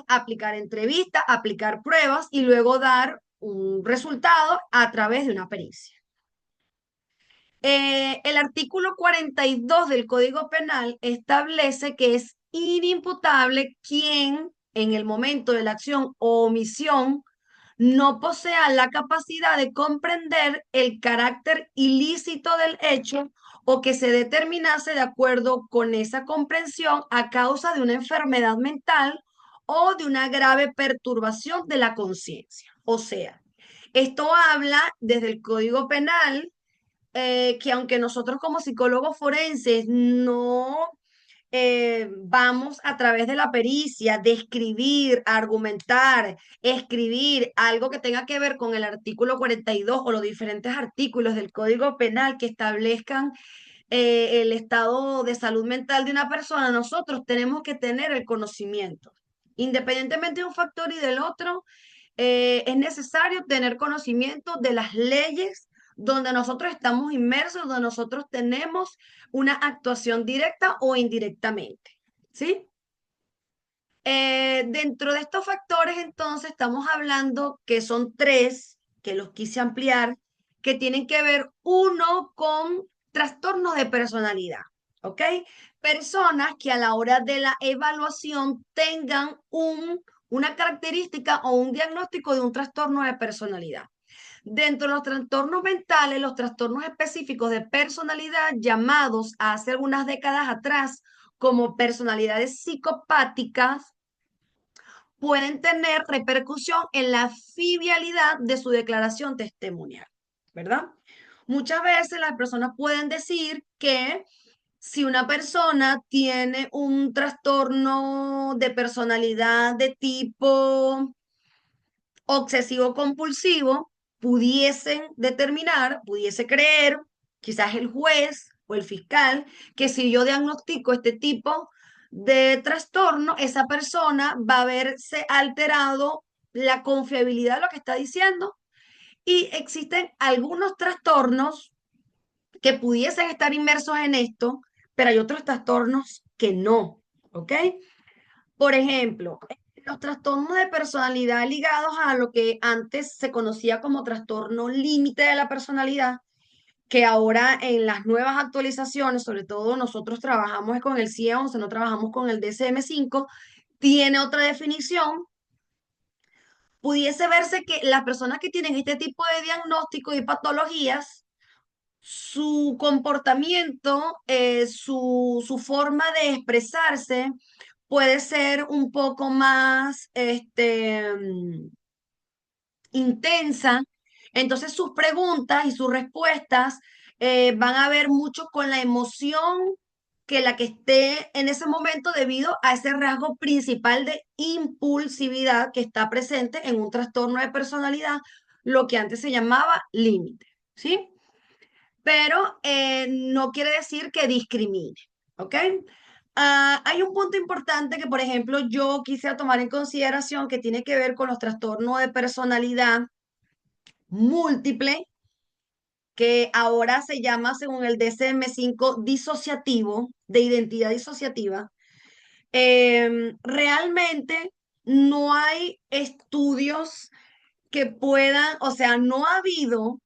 Speaker 1: aplicar entrevistas, aplicar pruebas y luego dar un resultado a través de una pericia. El artículo 42 del Código Penal establece que es inimputable quien en el momento de la acción o omisión no posea la capacidad de comprender el carácter ilícito del hecho o que se determinase de acuerdo con esa comprensión a causa de una enfermedad mental o de una grave perturbación de la conciencia. O sea, esto habla desde el Código Penal, que aunque nosotros como psicólogos forenses no vamos a través de la pericia, describir, argumentar, escribir algo que tenga que ver con el artículo 42 o los diferentes artículos del Código Penal que establezcan el estado de salud mental de una persona, nosotros tenemos que tener el conocimiento. Independientemente de un factor y del otro, es necesario tener conocimiento de las leyes donde nosotros estamos inmersos, donde nosotros tenemos una actuación directa o indirectamente, ¿sí? Dentro de estos factores, entonces, estamos hablando que son tres, que los quise ampliar, que tienen que ver uno con trastornos de personalidad, ¿ok? Personas que a la hora de la evaluación tengan una característica o un diagnóstico de un trastorno de personalidad. Dentro de los trastornos mentales, los trastornos específicos de personalidad llamados hace algunas décadas atrás como personalidades psicopáticas, pueden tener repercusión en la fiabilidad de su declaración testimonial, ¿verdad? Muchas veces las personas pueden decir que si una persona tiene un trastorno de personalidad de tipo obsesivo compulsivo, pudiese creer, quizás el juez o el fiscal, que si yo diagnostico este tipo de trastorno, esa persona va a verse alterado la confiabilidad de lo que está diciendo. Y existen algunos trastornos que pudiesen estar inmersos en esto, pero hay otros trastornos que no, ¿ok? Por ejemplo, los trastornos de personalidad ligados a lo que antes se conocía como trastorno límite de la personalidad, que ahora en las nuevas actualizaciones, sobre todo nosotros trabajamos con el CIE-11, no trabajamos con el DSM-5, tiene otra definición. Pudiese verse que las personas que tienen este tipo de diagnóstico y patologías, su comportamiento, su forma de expresarse puede ser un poco más intensa. Entonces sus preguntas y sus respuestas van a ver mucho con la emoción que la que esté en ese momento debido a ese rasgo principal de impulsividad que está presente en un trastorno de personalidad, lo que antes se llamaba límite, ¿sí? Pero no quiere decir que discrimine, ¿ok? Hay un punto importante que, por ejemplo, yo quisiera tomar en consideración que tiene que ver con los trastornos de personalidad múltiple, que ahora se llama, según el DSM-5, disociativo, de identidad disociativa. Realmente no hay estudios que puedan, o sea, no ha habido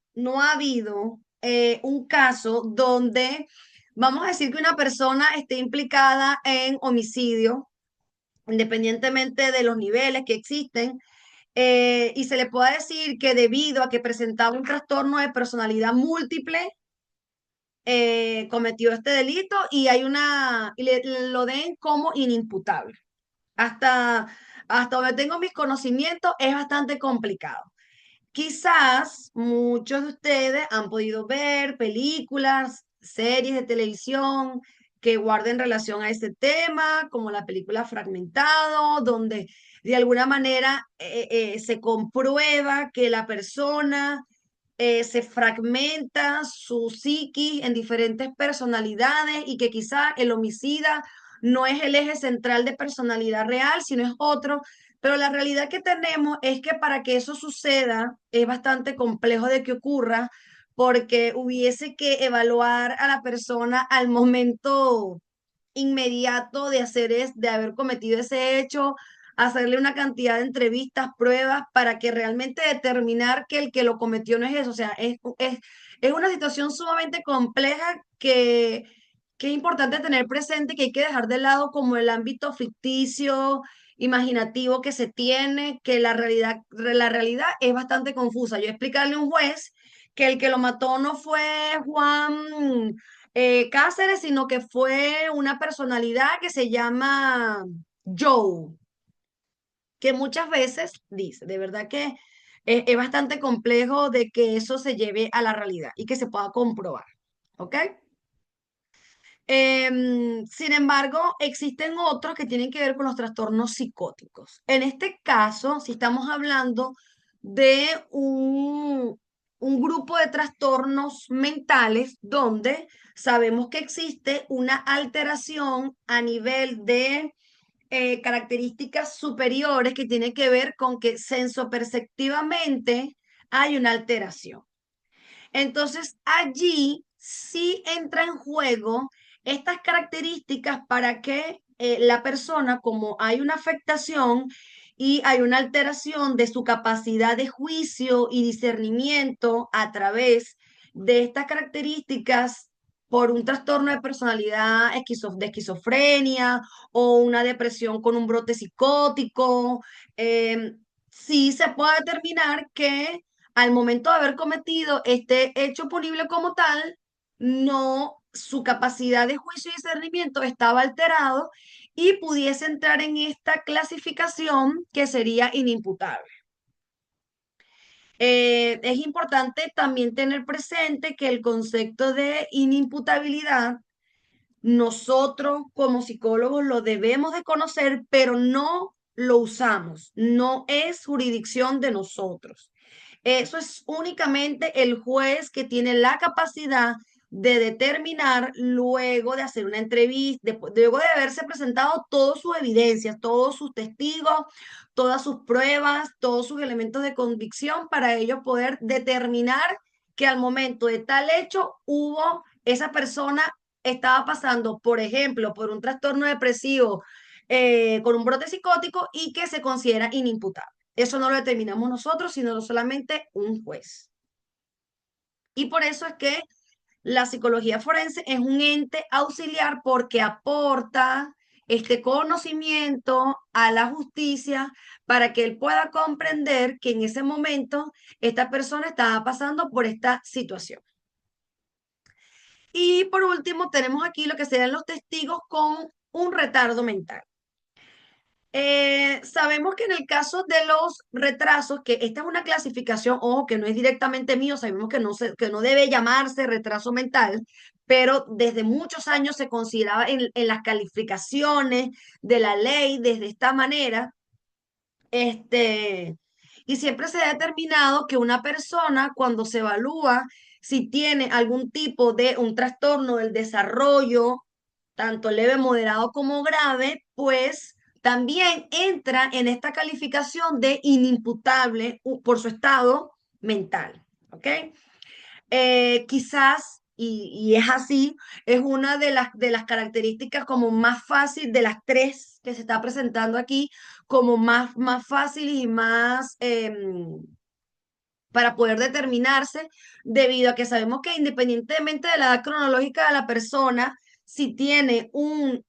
Speaker 1: un caso donde vamos a decir que una persona esté implicada en homicidio, independientemente de los niveles que existen, y se le pueda decir que debido a que presentaba un trastorno de personalidad múltiple, cometió este delito y lo den como inimputable. Hasta, hasta donde tengo mis conocimientos es bastante complicado. Quizás muchos de ustedes han podido ver películas, series de televisión que guarden relación a ese tema, como la película Fragmentado, donde de alguna manera se comprueba que la persona se fragmenta su psiquis en diferentes personalidades y que quizá el homicida no es el eje central de personalidad real, sino es otro. Pero la realidad que tenemos es que para que eso suceda es bastante complejo de que ocurra, porque hubiese que evaluar a la persona al momento inmediato de haber cometido ese hecho, hacerle una cantidad de entrevistas, pruebas, para que realmente determinar que el que lo cometió no es eso. O sea, es una situación sumamente compleja que es importante tener presente, que hay que dejar de lado como el ámbito ficticio, imaginativo que se tiene, que la realidad es bastante confusa. Yo explicarle a un juez que el que lo mató no fue Juan Cáceres, sino que fue una personalidad que se llama Joe, que muchas veces dice, de verdad que es bastante complejo de que eso se lleve a la realidad y que se pueda comprobar, ¿ok? Sin embargo, existen otros que tienen que ver con los trastornos psicóticos. En este caso, si estamos hablando de un grupo de trastornos mentales donde sabemos que existe una alteración a nivel de características superiores que tiene que ver con que sensoperceptivamente hay una alteración. Entonces, allí sí entra en juego estas características para que la persona, como hay una afectación y hay una alteración de su capacidad de juicio y discernimiento a través de estas características por un trastorno de personalidad de esquizofrenia o una depresión con un brote psicótico, sí se puede determinar que al momento de haber cometido este hecho punible como tal, no, su capacidad de juicio y discernimiento estaba alterado y pudiese entrar en esta clasificación que sería inimputable. Es importante también tener presente que el concepto de inimputabilidad nosotros como psicólogos lo debemos de conocer, pero no lo usamos, no es jurisdicción de nosotros. Eso es únicamente el juez que tiene la capacidad de determinar luego de hacer una entrevista, luego de haberse presentado todas sus evidencias, todos sus testigos, todas sus pruebas, todos sus elementos de convicción para ellos poder determinar que al momento de tal hecho esa persona estaba pasando, por ejemplo, por un trastorno depresivo con un brote psicótico y que se considera inimputable. Eso no lo determinamos nosotros, sino solamente un juez. Y por eso es que la psicología forense es un ente auxiliar porque aporta este conocimiento a la justicia para que él pueda comprender que en ese momento esta persona estaba pasando por esta situación. Y por último, tenemos aquí lo que serían los testigos con un retardo mental. Sabemos que en el caso de los retrasos, que esta es una clasificación, ojo, que no es directamente mío, sabemos que no debe llamarse retraso mental, pero desde muchos años se consideraba en las calificaciones de la ley desde esta manera, este, y siempre se ha determinado que una persona cuando se evalúa si tiene algún tipo de un trastorno del desarrollo, tanto leve, moderado como grave, pues también entra en esta calificación de inimputable por su estado mental, ¿ok? Quizás, y es así, es una de las características como más fácil de las tres que se está presentando aquí, como más fácil y más para poder determinarse, debido a que sabemos que independientemente de la edad cronológica de la persona, si tiene un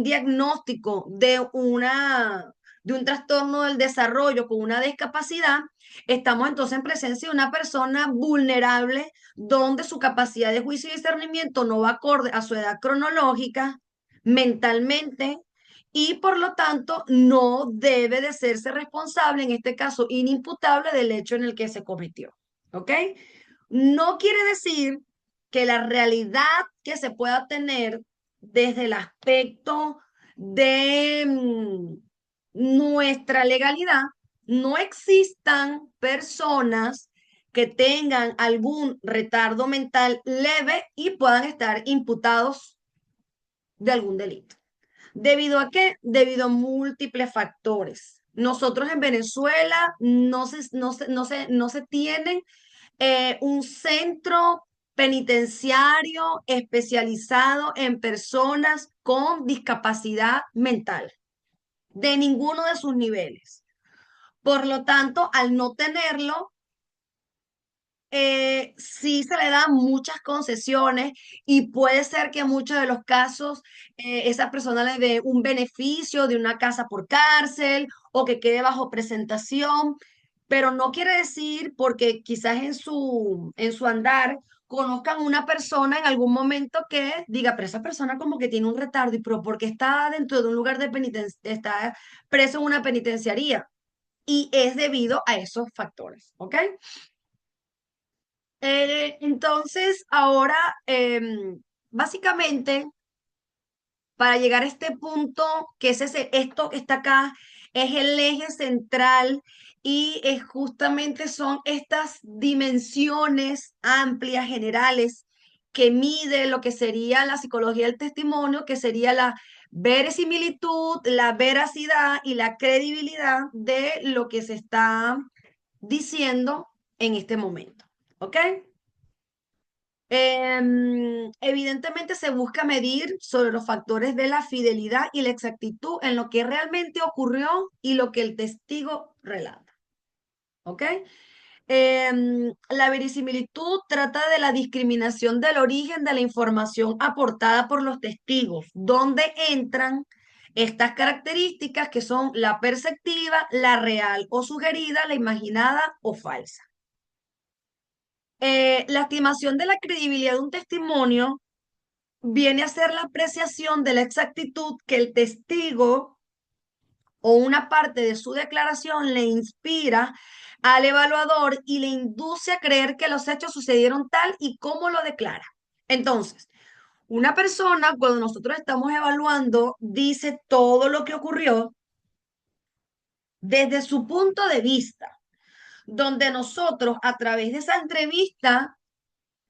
Speaker 1: diagnóstico de un trastorno del desarrollo con una discapacidad, estamos entonces en presencia de una persona vulnerable donde su capacidad de juicio y discernimiento no va acorde a su edad cronológica, mentalmente, y por lo tanto no debe de hacerse responsable, en este caso inimputable, del hecho en el que se cometió. ¿Ok? No quiere decir que la realidad que se pueda tener desde el aspecto de nuestra legalidad, no existan personas que tengan algún retardo mental leve y puedan estar imputados de algún delito. ¿Debido a qué? Debido a múltiples factores. Nosotros en Venezuela no se tienen un centro penitenciario especializado en personas con discapacidad mental, de ninguno de sus niveles. Por lo tanto, al no tenerlo, sí se le dan muchas concesiones y puede ser que en muchos de los casos esa persona le dé un beneficio de una casa por cárcel o que quede bajo presentación, pero no quiere decir porque quizás en su andar conozcan una persona en algún momento que diga, pero esa persona como que tiene un retardo y pero porque está dentro de un lugar de penitencia, está preso en una penitenciaría y es debido a esos factores, ¿ok? Entonces, ahora, básicamente, para llegar a este punto, que es esto que está acá, es el eje central y es justamente son estas dimensiones amplias, generales, que mide lo que sería la psicología del testimonio, que sería la verosimilitud, la veracidad y la credibilidad de lo que se está diciendo en este momento. ¿Ok? Evidentemente se busca medir sobre los factores de la fidelidad y la exactitud en lo que realmente ocurrió y lo que el testigo relata. ¿Ok? La verisimilitud trata de la discriminación del origen de la información aportada por los testigos, donde entran estas características que son la perceptiva, la real o sugerida, la imaginada o falsa. La estimación de la credibilidad de un testimonio viene a ser la apreciación de la exactitud que el testigo o una parte de su declaración le inspira al evaluador y le induce a creer que los hechos sucedieron tal y como lo declara. Entonces, una persona, cuando nosotros estamos evaluando, dice todo lo que ocurrió desde su punto de vista, donde nosotros a través de esa entrevista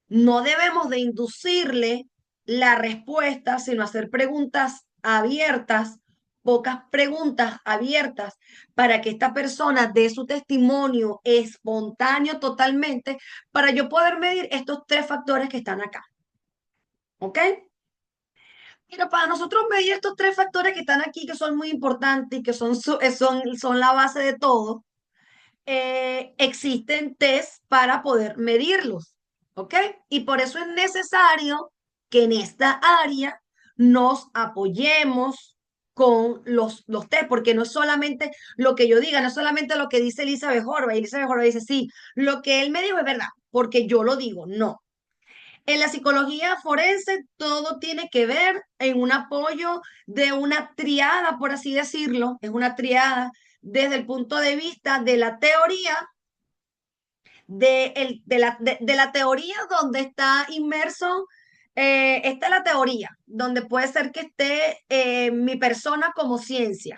Speaker 1: no debemos de inducirle la respuesta, sino hacer preguntas abiertas pocas preguntas abiertas para que esta persona dé su testimonio espontáneo totalmente, para yo poder medir estos tres factores que están acá. ¿Ok? Pero para nosotros medir estos tres factores que están aquí, que son muy importantes y que son la base de todo, existen test para poder medirlos, ¿ok? Y por eso es necesario que en esta área nos apoyemos con los test, porque no es solamente lo que yo diga, no es solamente lo que dice Elizabeth Horvath. Elizabeth Horvath dice, sí, lo que él me dijo es verdad, porque yo lo digo, no. En la psicología forense todo tiene que ver en un apoyo de una triada, por así decirlo, es una triada desde el punto de vista de la teoría, de la teoría donde está inmerso, esta es la teoría, donde puede ser que esté mi persona como ciencia.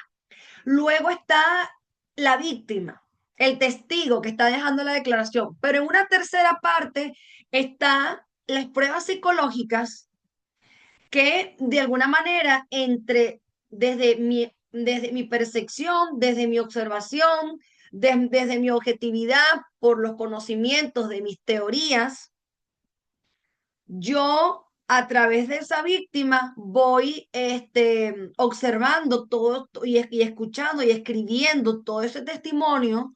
Speaker 1: Luego está la víctima, el testigo que está dejando la declaración, pero en una tercera parte está las pruebas psicológicas que de alguna manera desde mi percepción, desde mi observación, desde mi objetividad, por los conocimientos de mis teorías, yo a través de esa víctima voy observando todo y escuchando y escribiendo todo ese testimonio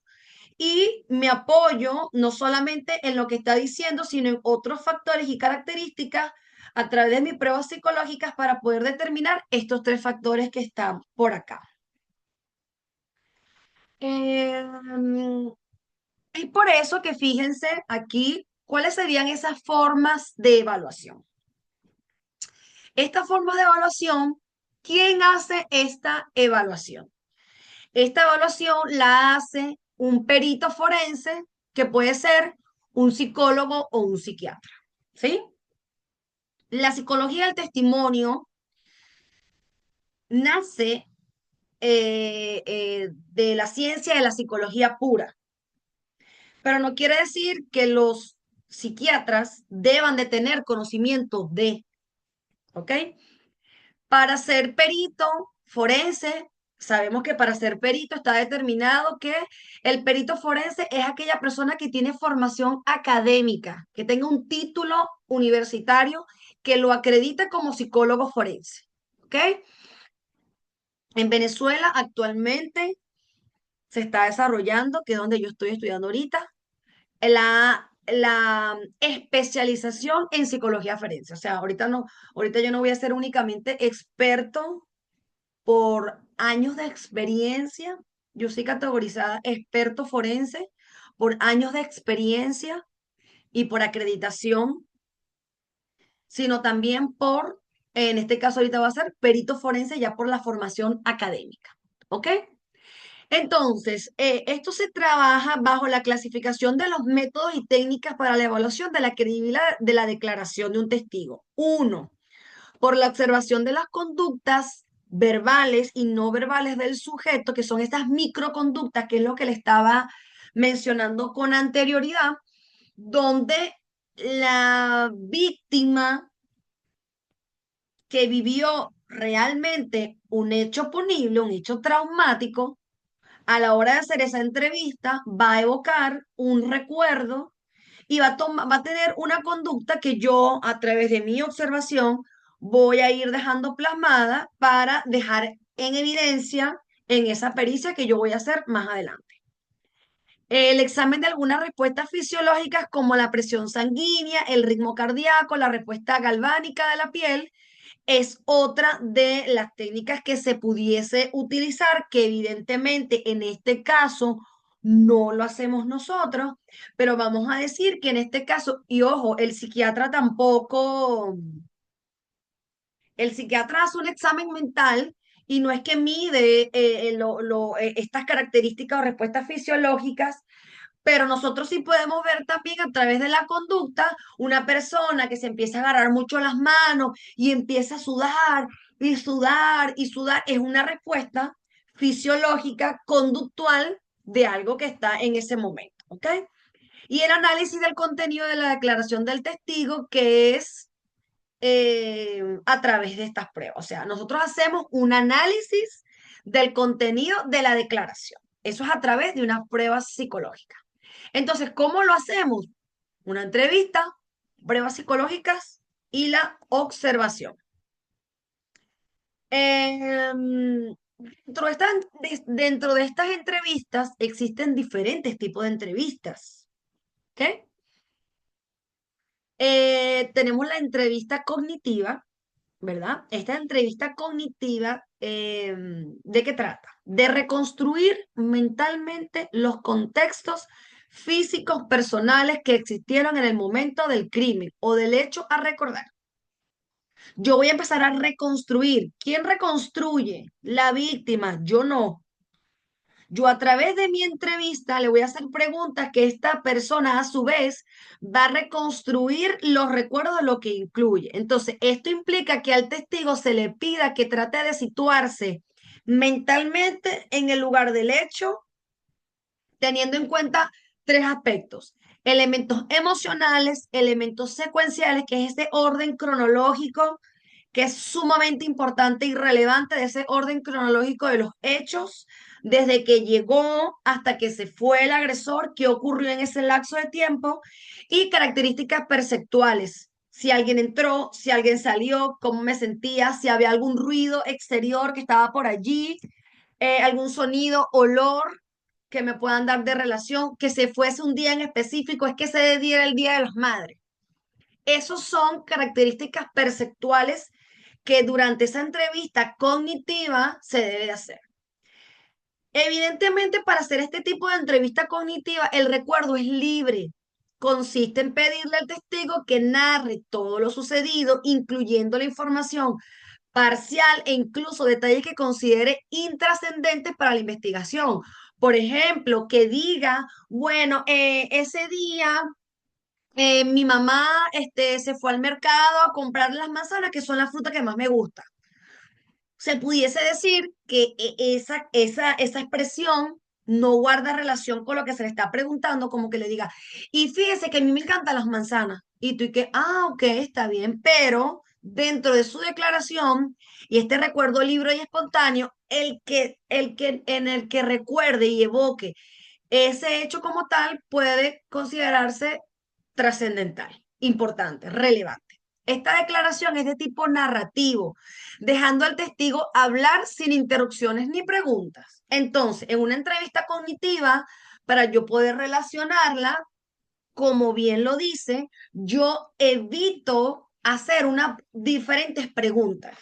Speaker 1: y me apoyo no solamente en lo que está diciendo, sino en otros factores y características a través de mis pruebas psicológicas para poder determinar estos tres factores que están por acá. Es por eso que fíjense aquí cuáles serían esas formas de evaluación. Esta forma de evaluación, ¿quién hace esta evaluación? Esta evaluación la hace un perito forense que puede ser un psicólogo o un psiquiatra, ¿sí? La psicología del testimonio nace de la ciencia de la psicología pura, pero no quiere decir que los psiquiatras deban de tener conocimiento de, ¿ok? Para ser perito forense, sabemos que para ser perito está determinado que el perito forense es aquella persona que tiene formación académica, que tenga un título universitario que lo acredite como psicólogo forense. ¿Ok? En Venezuela actualmente se está desarrollando, que es donde yo estoy estudiando ahorita, la especialización en psicología forense. O sea, ahorita yo no voy a ser únicamente experto por años de experiencia. Yo soy categorizada experto forense por años de experiencia y por acreditación, sino también en este caso ahorita va a ser perito forense ya por la formación académica. ¿Ok? Entonces, esto se trabaja bajo la clasificación de los métodos y técnicas para la evaluación de la credibilidad de la declaración de un testigo. Uno, por la observación de las conductas verbales y no verbales del sujeto, que son estas microconductas, que es lo que le estaba mencionando con anterioridad, donde la víctima que vivió realmente un hecho punible, un hecho traumático, a la hora de hacer esa entrevista va a evocar un recuerdo y va a tener una conducta que yo, a través de mi observación, voy a ir dejando plasmada para dejar en evidencia en esa pericia que yo voy a hacer más adelante. El examen de algunas respuestas fisiológicas como la presión sanguínea, el ritmo cardíaco, la respuesta galvánica de la piel, es otra de las técnicas que se pudiese utilizar, que evidentemente en este caso no lo hacemos nosotros, pero vamos a decir que en este caso, y ojo, el psiquiatra hace un examen mental y no es que mide estas características o respuestas fisiológicas, pero nosotros sí podemos ver también a través de la conducta una persona que se empieza a agarrar mucho las manos y empieza a sudar y sudar y sudar. Es una respuesta fisiológica, conductual de algo que está en ese momento, ¿ok? Y el análisis del contenido de la declaración del testigo, que es a través de estas pruebas. O sea, nosotros hacemos un análisis del contenido de la declaración. Eso es a través de una prueba psicológica. Entonces, ¿cómo lo hacemos? Una entrevista, pruebas psicológicas y la observación. Dentro de estas entrevistas existen diferentes tipos de entrevistas. ¿Ok? Tenemos la entrevista cognitiva, ¿verdad? Esta entrevista cognitiva, ¿de qué trata? De reconstruir mentalmente los contextos físicos personales que existieron en el momento del crimen o del hecho a recordar. Yo voy a empezar a reconstruir. ¿Quién reconstruye? La víctima, yo no. Yo a través de mi entrevista le voy a hacer preguntas que esta persona a su vez va a reconstruir los recuerdos de lo que incluye. Entonces, esto implica que al testigo se le pida que trate de situarse mentalmente en el lugar del hecho, teniendo en cuenta tres aspectos: elementos emocionales, elementos secuenciales, que es ese orden cronológico que es sumamente importante y relevante, de ese orden cronológico de los hechos, desde que llegó hasta que se fue el agresor, qué ocurrió en ese lapso de tiempo, y características perceptuales. Si alguien entró, si alguien salió, cómo me sentía, si había algún ruido exterior que estaba por allí, algún sonido, olor que me puedan dar de relación, que se fuese un día en específico, es que se diera el Día de las Madres. Esos son características perceptuales que durante esa entrevista cognitiva se debe de hacer. Evidentemente, para hacer este tipo de entrevista cognitiva, el recuerdo es libre. Consiste en pedirle al testigo que narre todo lo sucedido, incluyendo la información parcial e incluso detalles que considere intrascendentes para la investigación. Por ejemplo, que diga, bueno, ese día mi mamá se fue al mercado a comprar las manzanas, que son las frutas que más me gustan. Se pudiese decir que esa expresión no guarda relación con lo que se le está preguntando, como que le diga, y fíjese que a mí me encantan las manzanas. Y tú y que, ok, está bien, pero dentro de su declaración y este recuerdo libre y espontáneo, en el que recuerde y evoque ese hecho como tal puede considerarse trascendental, importante, relevante. Esta declaración es de tipo narrativo, dejando al testigo hablar sin interrupciones ni preguntas. Entonces, en una entrevista cognitiva, para yo poder relacionarla, como bien lo dice, yo evito hacer diferentes preguntas.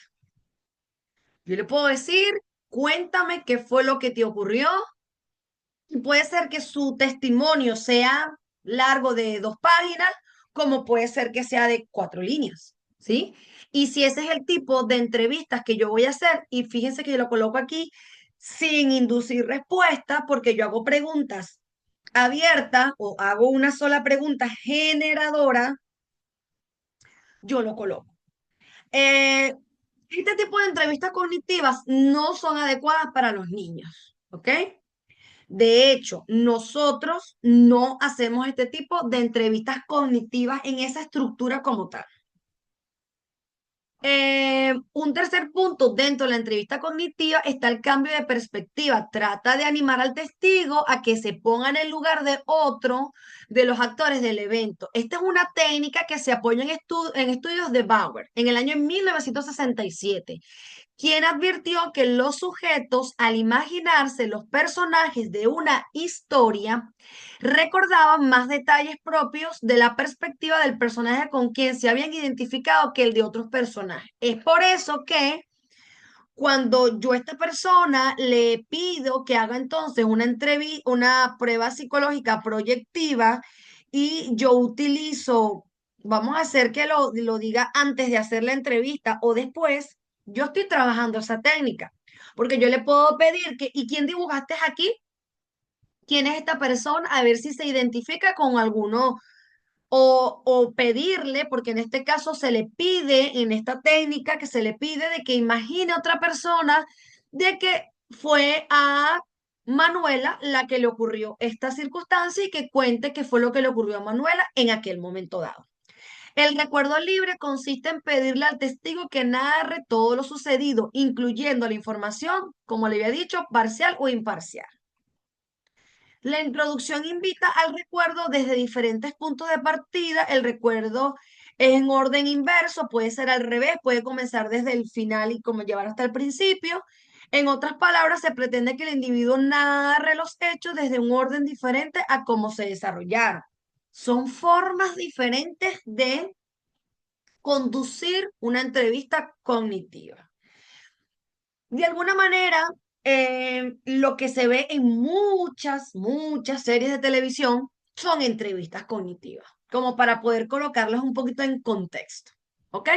Speaker 1: Yo le puedo decir, cuéntame qué fue lo que te ocurrió. Puede ser que su testimonio sea largo de 2 páginas, como puede ser que sea de 4 líneas, ¿sí? Y si ese es el tipo de entrevistas que yo voy a hacer, y fíjense que yo lo coloco aquí sin inducir respuesta, porque yo hago preguntas abiertas o hago una sola pregunta generadora, yo lo coloco. Eh, este tipo de entrevistas cognitivas no son adecuadas para los niños, ¿ok? De hecho, nosotros no hacemos este tipo de entrevistas cognitivas en esa estructura como tal. Un tercer punto dentro de la entrevista cognitiva está el cambio de perspectiva. Trata de animar al testigo a que se ponga en el lugar de otro de los actores del evento. Esta es una técnica que se apoya en estudios de Bauer en el año 1967, quien advirtió que los sujetos, al imaginarse los personajes de una historia, recordaban más detalles propios de la perspectiva del personaje con quien se habían identificado que el de otros personajes. Es por eso que cuando yo a esta persona le pido que haga entonces una prueba psicológica proyectiva y yo utilizo, vamos a hacer que lo diga antes de hacer la entrevista o después, yo estoy trabajando esa técnica, porque yo le puedo pedir que, ¿y quién dibujaste aquí? ¿Quién es esta persona? A ver si se identifica con alguno o pedirle, porque en este caso se le pide, en esta técnica que se le pide de que imagine a otra persona de que fue a Manuela la que le ocurrió esta circunstancia y que cuente qué fue lo que le ocurrió a Manuela en aquel momento dado. El recuerdo libre consiste en pedirle al testigo que narre todo lo sucedido, incluyendo la información, como le había dicho, parcial o imparcial. La introducción invita al recuerdo desde diferentes puntos de partida. El recuerdo es en orden inverso, puede ser al revés, puede comenzar desde el final y como llevar hasta el principio. En otras palabras, se pretende que el individuo narre los hechos desde un orden diferente a cómo se desarrollaron. Son formas diferentes de conducir una entrevista cognitiva. De alguna manera, lo que se ve en muchas series de televisión son entrevistas cognitivas, como para poder colocarlas un poquito en contexto. ¿Ok?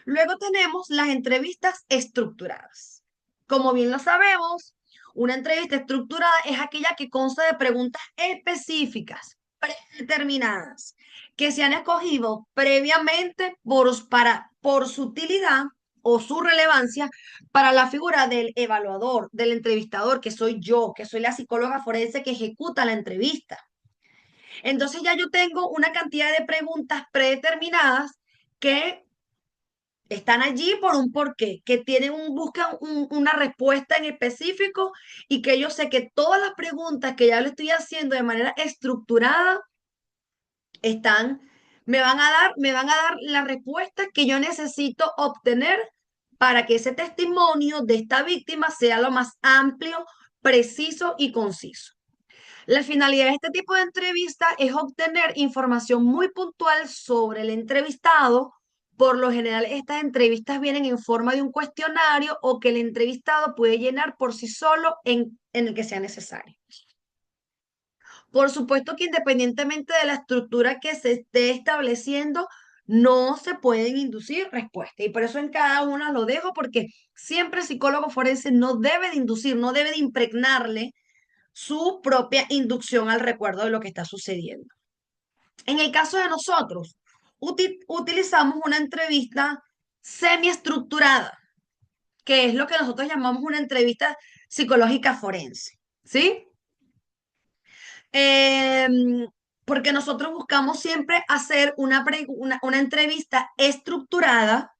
Speaker 1: Luego tenemos las entrevistas estructuradas. Como bien lo sabemos, una entrevista estructurada es aquella que consta de preguntas específicas, predeterminadas, que se han escogido previamente por su utilidad o su relevancia para la figura del evaluador, del entrevistador, que soy yo, que soy la psicóloga forense que ejecuta la entrevista. Entonces ya yo tengo una cantidad de preguntas predeterminadas que están allí por un porqué, que buscan una respuesta en específico y que yo sé que todas las preguntas que ya le estoy haciendo de manera estructurada están, me van a dar la respuesta que yo necesito obtener para que ese testimonio de esta víctima sea lo más amplio, preciso y conciso. La finalidad de este tipo de entrevista es obtener información muy puntual sobre el entrevistado. Por lo general, estas entrevistas vienen en forma de un cuestionario o que el entrevistado puede llenar por sí solo en el que sea necesario. Por supuesto que independientemente de la estructura que se esté estableciendo, no se pueden inducir respuestas. Y por eso en cada una lo dejo, porque siempre el psicólogo forense no debe de inducir, no debe de impregnarle su propia inducción al recuerdo de lo que está sucediendo. En el caso de nosotros, utilizamos una entrevista semiestructurada, que es lo que nosotros llamamos una entrevista psicológica forense, ¿sí? Em, Porque nosotros buscamos siempre hacer una entrevista estructurada,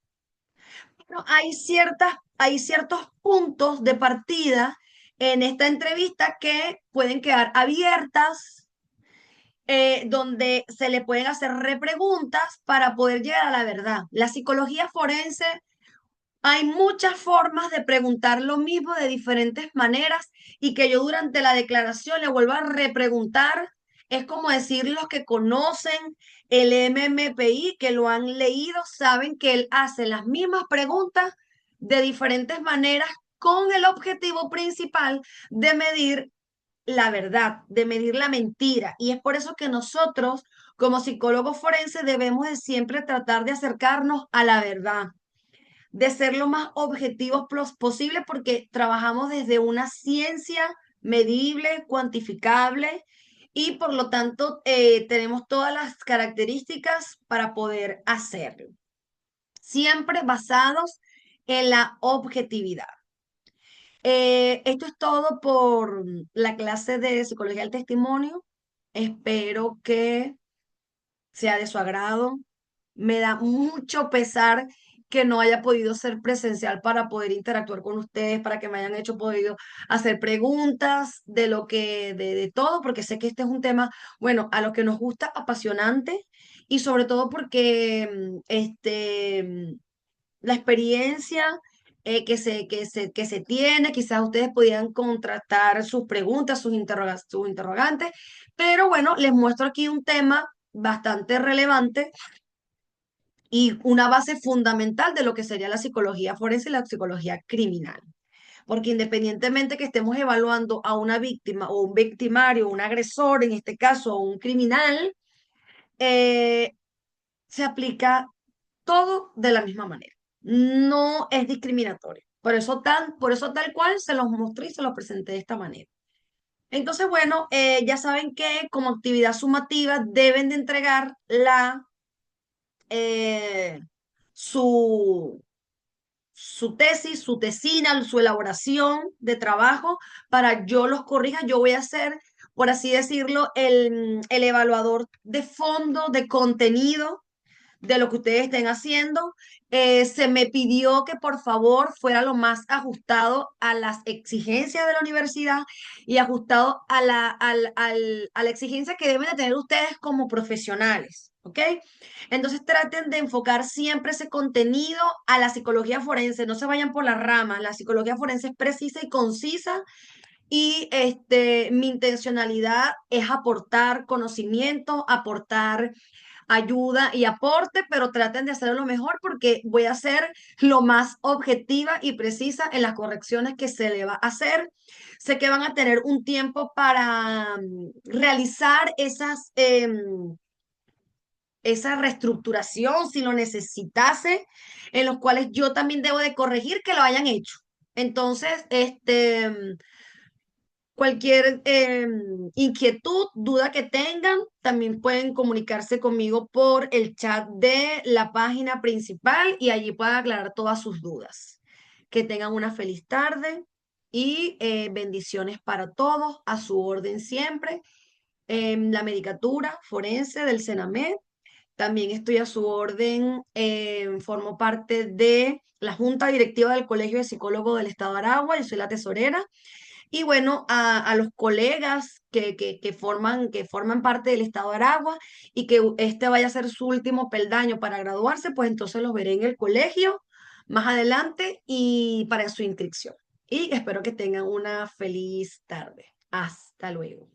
Speaker 1: pero hay ciertos puntos de partida en esta entrevista que pueden quedar abiertas, donde se le pueden hacer repreguntas para poder llegar a la verdad. La psicología forense, hay muchas formas de preguntar lo mismo de diferentes maneras y que yo durante la declaración le vuelva a repreguntar. Es como decir, los que conocen el MMPI, que lo han leído, saben que él hace las mismas preguntas de diferentes maneras con el objetivo principal de medir la verdad, de medir la mentira. Y es por eso que nosotros, como psicólogos forenses, debemos de siempre tratar de acercarnos a la verdad, de ser lo más objetivos posible, porque trabajamos desde una ciencia medible, cuantificable, y por lo tanto tenemos todas las características para poder hacerlo, siempre basados en la objetividad. Esto es todo por la clase de psicología del testimonio. Espero que sea de su agrado. Me da mucho pesar que no haya podido ser presencial para poder interactuar con ustedes, para que me hayan podido hacer preguntas de de todo, porque sé que este es un tema, bueno, a lo que nos gusta, apasionante, y sobre todo porque la experiencia que se tiene, quizás ustedes podían contrastar sus preguntas, sus interrogantes, pero bueno, les muestro aquí un tema bastante relevante y una base fundamental de lo que sería la psicología forense y la psicología criminal. Porque independientemente que estemos evaluando a una víctima o un victimario, un agresor, en este caso, o un criminal, eh, se aplica todo de la misma manera. No es discriminatorio. Por eso tal cual se los mostré y se los presenté de esta manera. Entonces, bueno, ya saben que como actividad sumativa deben de entregar eh, su, su tesis, su tesina, su elaboración de trabajo para yo los corrija. Yo voy a hacer por así decirlo, el evaluador de fondo, de contenido de lo que ustedes estén haciendo. Se me pidió que por favor fuera lo más ajustado a las exigencias de la universidad y ajustado a a la exigencia que deben de tener ustedes como profesionales. ¿Ok? Entonces traten de enfocar siempre ese contenido a la psicología forense, no se vayan por las ramas, la psicología forense es precisa y concisa y mi intencionalidad es aportar conocimiento, aportar ayuda y aporte, pero traten de hacerlo lo mejor porque voy a ser lo más objetiva y precisa en las correcciones que se le va a hacer. Sé que van a tener un tiempo para realizar esa reestructuración si lo necesitase, en los cuales yo también debo de corregir que lo hayan hecho. Entonces, cualquier inquietud, duda que tengan, también pueden comunicarse conmigo por el chat de la página principal y allí pueden aclarar todas sus dudas. Que tengan una feliz tarde y bendiciones para todos, a su orden siempre. La medicatura forense del CENAMED, también estoy a su orden, formo parte de la Junta Directiva del Colegio de Psicólogos del Estado de Aragua, yo soy la tesorera. Y bueno, a los colegas que forman parte del Estado de Aragua y que este vaya a ser su último peldaño para graduarse, pues entonces los veré en el colegio más adelante y para su inscripción. Y espero que tengan una feliz tarde. Hasta luego.